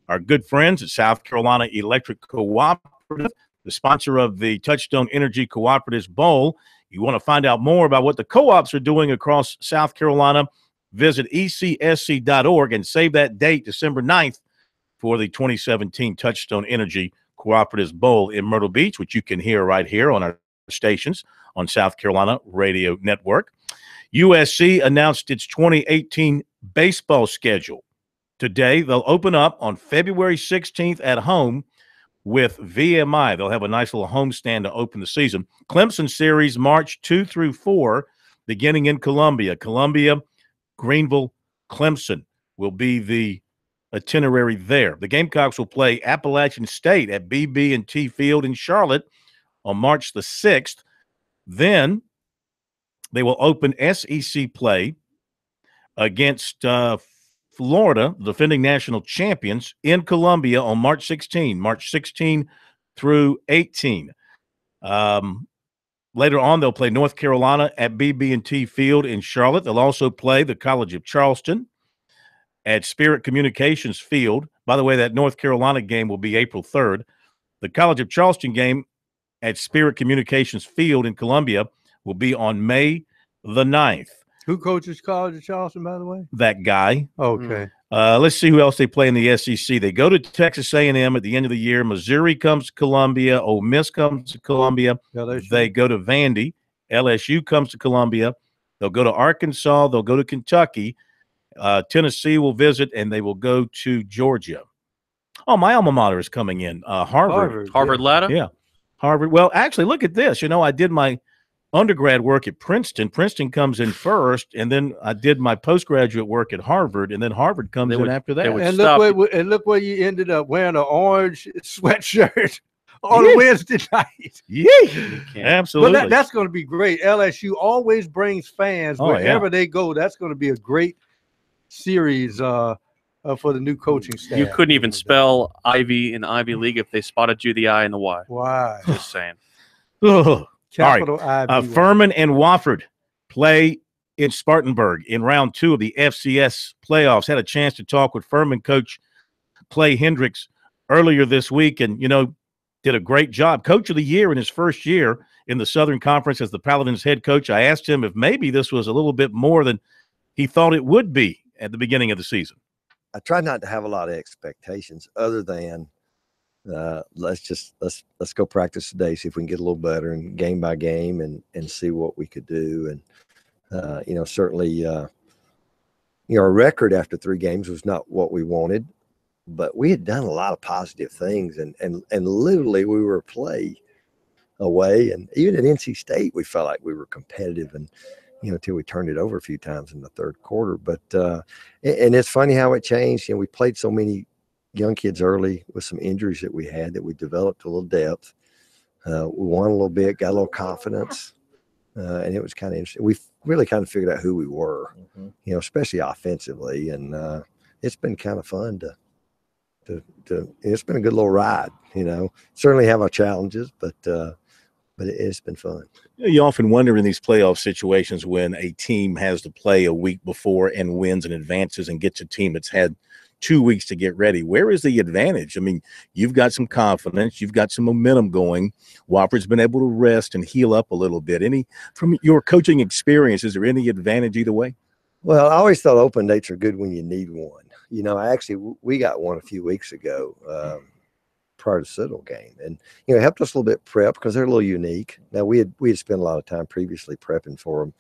our good friends at South Carolina Electric Cooperative, the sponsor of the Touchstone Energy Cooperatives Bowl. You want to find out more about what the co-ops are doing across South Carolina, visit ecsc.org and save that date, December 9th, for the 2017 Touchstone Energy Cooperatives Bowl in Myrtle Beach, which you can hear right here on our stations on South Carolina Radio Network. USC announced its 2018 baseball schedule. Today, they'll open up on February 16th at home with VMI. They'll have a nice little homestand to open the season. Clemson series March 2 through 4, beginning in Columbia. Columbia, Greenville, Clemson will be the itinerary there. The Gamecocks will play Appalachian State at BB&T Field in Charlotte on March the 6th. Then they will open SEC play against Florida, the defending national champions, in Columbia on March 16 through 18. Later on, they'll play North Carolina at BB&T Field in Charlotte. They'll also play the College of Charleston at Spirit Communications Field. By the way, that North Carolina game will be April 3rd. The College of Charleston game at Spirit Communications Field in Columbia will be on May the 9th. Who coaches College of Charleston, by the way? That guy. Okay. Let's see who else they play in the SEC. They go to Texas A&M at the end of the year. Missouri comes to Columbia. Ole Miss comes to Columbia. LSU. They go to Vandy. LSU comes to Columbia. They'll go to Arkansas. They'll go to Kentucky. Tennessee will visit, and they will go to Georgia. Oh, my alma mater is coming in. Harvard. Harvard ladder? Yeah. Harvard. Well, actually, look at this. You know, I did my undergrad work at Princeton. Princeton comes in first, and then I did my postgraduate work at Harvard, and then Harvard comes in after that. And look where you ended up wearing an orange sweatshirt on a Wednesday night. Yeah, absolutely. But that's going to be great. LSU always brings fans wherever they go. That's going to be a great series for the new coaching staff. You couldn't even spell Ivy in Ivy League if they spotted you the I and the Y. Why? Just saying. Capital All right. I. Furman and Wofford play in Spartanburg in round 2 of the FCS playoffs. Had a chance to talk with Furman coach Clay Hendricks earlier this week, and, you know, did a great job. Coach of the year in his first year in the Southern Conference as the Paladins head coach. I asked him if maybe this was a little bit more than he thought it would be at the beginning of the season. I try not to have a lot of expectations other than let's go practice today, see if we can get a little better, and game by game and see what we could do. And certainly our record after 3 games was not what we wanted, but we had done a lot of positive things, and literally we were play away, and even at NC State we felt like we were competitive, and until we turned it over a few times in the third quarter. But and it's funny how it changed. We played so many young kids early with some injuries that we had, that we developed a little depth. We won a little bit, got a little confidence, and it was kind of interesting. We really kind of figured out who we were, especially offensively, and it's been kind of fun to it's been a good little ride. Certainly have our challenges, but it's been fun. You often wonder in these playoff situations when a team has to play a week before and wins and advances and gets a team that's had 2 weeks to get ready. Where is the advantage? I mean, you've got some confidence, you've got some momentum going. Wofford's been able to rest and heal up a little bit. From your coaching experience, is there any advantage either way? Well, I always thought open dates are good when you need one. We got one a few weeks ago prior to Citadel game, and it helped us a little bit prep because they're a little unique. Now we had spent a lot of time previously prepping for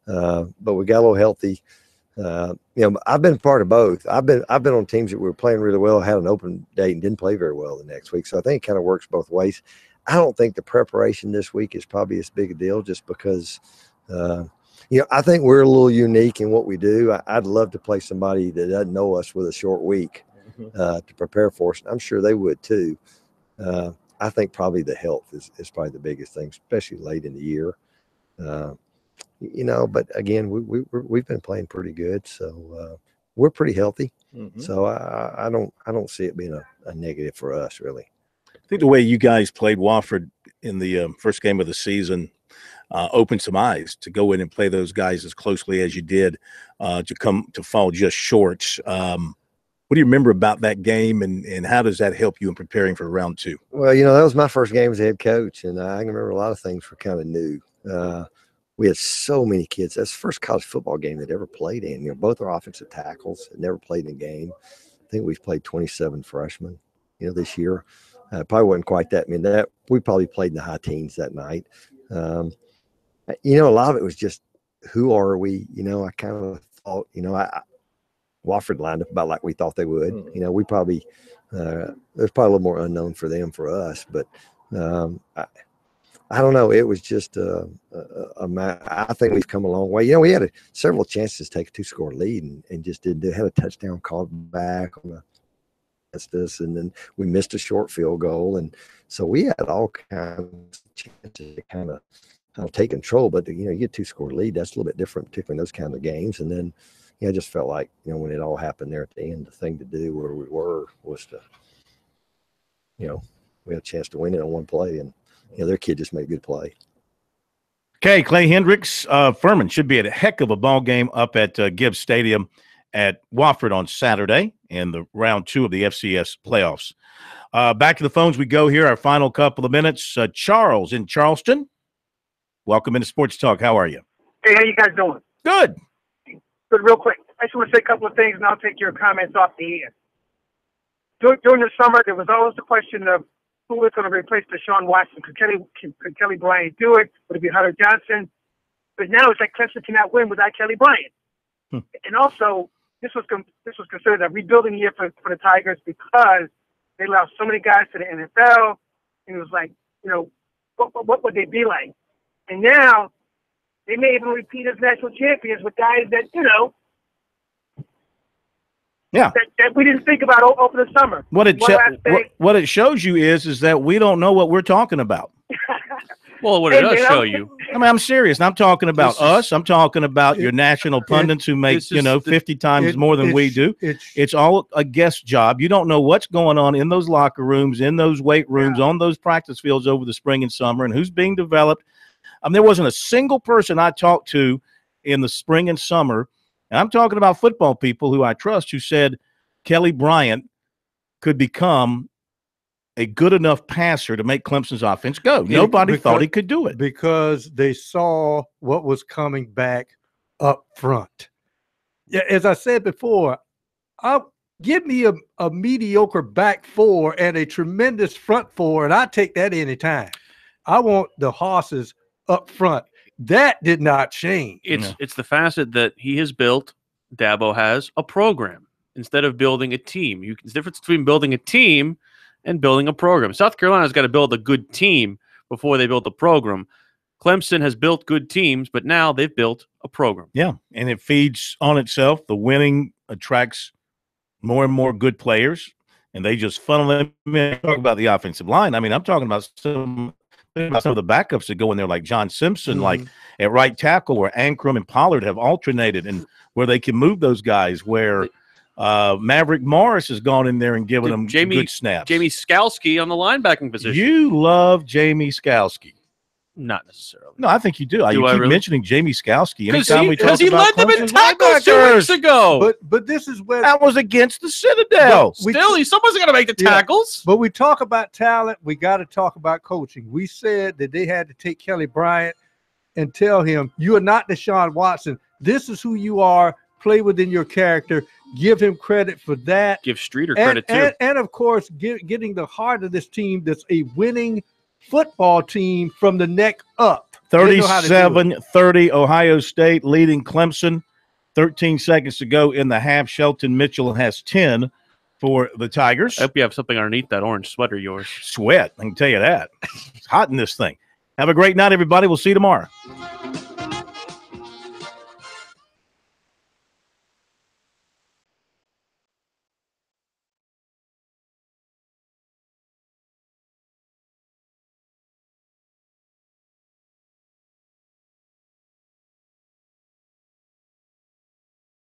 them, but we got a little healthy. I've been part of both. I've been on teams that were playing really well, had an open date, and didn't play very well the next week. So I think it kind of works both ways. I don't think the preparation this week is probably as big a deal, just because I think we're a little unique in what we do. I'd love to play somebody that doesn't know us with a short week to prepare for us. I'm sure they would too. I think probably the health is probably the biggest thing, especially late in the year. But again, we've been playing pretty good, so we're pretty healthy. Mm-hmm. So I don't see it being a negative for us, really. I think the way you guys played Wofford in the first game of the season opened some eyes to go in and play those guys as closely as you did, to fall just short. What do you remember about that game, and how does that help you in preparing for round 2? Well, that was my first game as head coach, and I can remember a lot of things were kind of new. We had so many kids. That's the first college football game they'd ever played in. Both are offensive tackles, had never played in a game. I think we've played 27 freshmen, this year. Probably wasn't quite that many. We probably played in the high teens that night. A lot of it was just, who are we? I kind of thought, Wofford lined up about like we thought they would. We probably there's probably a little more unknown for them, for us, but I don't know. It was just I think we've come a long way. We had several chances to take a 2-score lead and just didn't do. Had a touchdown called back against us, and then we missed a short field goal, and so we had all kinds of chances to kind of take control. But you get 2-score lead, that's a little bit different, particularly in those kind of games. And then I just felt like when it all happened there at the end, the thing to do where we were was to we had a chance to win it on one play, and their kid just made a good play. Okay, Clay Hendricks, Furman should be at a heck of a ball game up at Gibbs Stadium at Wofford on Saturday in the round 2 of the FCS playoffs. Back to the phones we go here, our final couple of minutes. Charles in Charleston, welcome into Sports Talk. How are you? Hey, how you guys doing? Good. Good, real quick. I just want to say a couple of things, and I'll take your comments off the air. During the summer, there was always the question of who was going to replace Deshaun Watson. Could Kelly Bryant do it? Would it be Hunter Johnson? But now it's like Clemson cannot win without Kelly Bryant. And also, this was considered a rebuilding year for the Tigers because they lost so many guys to the NFL, and it was like, what would they be like? And now they may even repeat as national champions with guys that that we didn't think about over the summer. What it shows you is that we don't know what we're talking about. Well, what it does show you. I mean, I'm serious. And I'm talking about us. I'm talking about your national pundits who make, 50 times more than we do. It's all a guest job. You don't know what's going on in those locker rooms, in those weight rooms, on those practice fields over the spring and summer, and who's being developed. There wasn't a single person I talked to in the spring and summer, and I'm talking about football people who I trust, who said Kelly Bryant could become a good enough passer to make Clemson's offense go. Nobody thought he could do it. Because they saw what was coming back up front. Yeah, as I said before, give me a mediocre back four and a tremendous front four, and I take that anytime. I want the horses up front. That did not change. It's the facet that he has built. Dabo has a program instead of building a team. There's a difference between building a team and building a program. South Carolina's got to build a good team before they build a program. Clemson has built good teams, but now they've built a program. Yeah, and it feeds on itself. The winning attracts more and more good players, and they just funnel them in. Talk about the offensive line. I mean, I'm talking about some of the backups that go in there, like John Simpson, like at right tackle, where Ankrum and Pollard have alternated, and where they can move those guys, where Maverick Morris has gone in there and given them good snaps. Jamie Skalski on the linebacking position. You love Jamie Skalski. Not necessarily. No, I think you do. You keep mentioning Jamie Skalski anytime we talk about he led them in tackles 2 weeks ago. But this is where that was still someone's got to make the tackles. But we talk about talent. We got to talk about coaching. We said that they had to take Kelly Bryant and tell him, you are not Deshaun Watson. This is who you are. Play within your character. Give him credit for that. Give Streeter credit too. And of course, getting the heart of this team that's a winning football team from the neck up. 37-30, Ohio State leading Clemson. 13 seconds to go in the half. Shelton Mitchell has 10 for the Tigers. I hope you have something underneath that orange sweater of yours. Sweat, I can tell you that. It's hot in this thing. Have a great night, everybody. We'll see you tomorrow.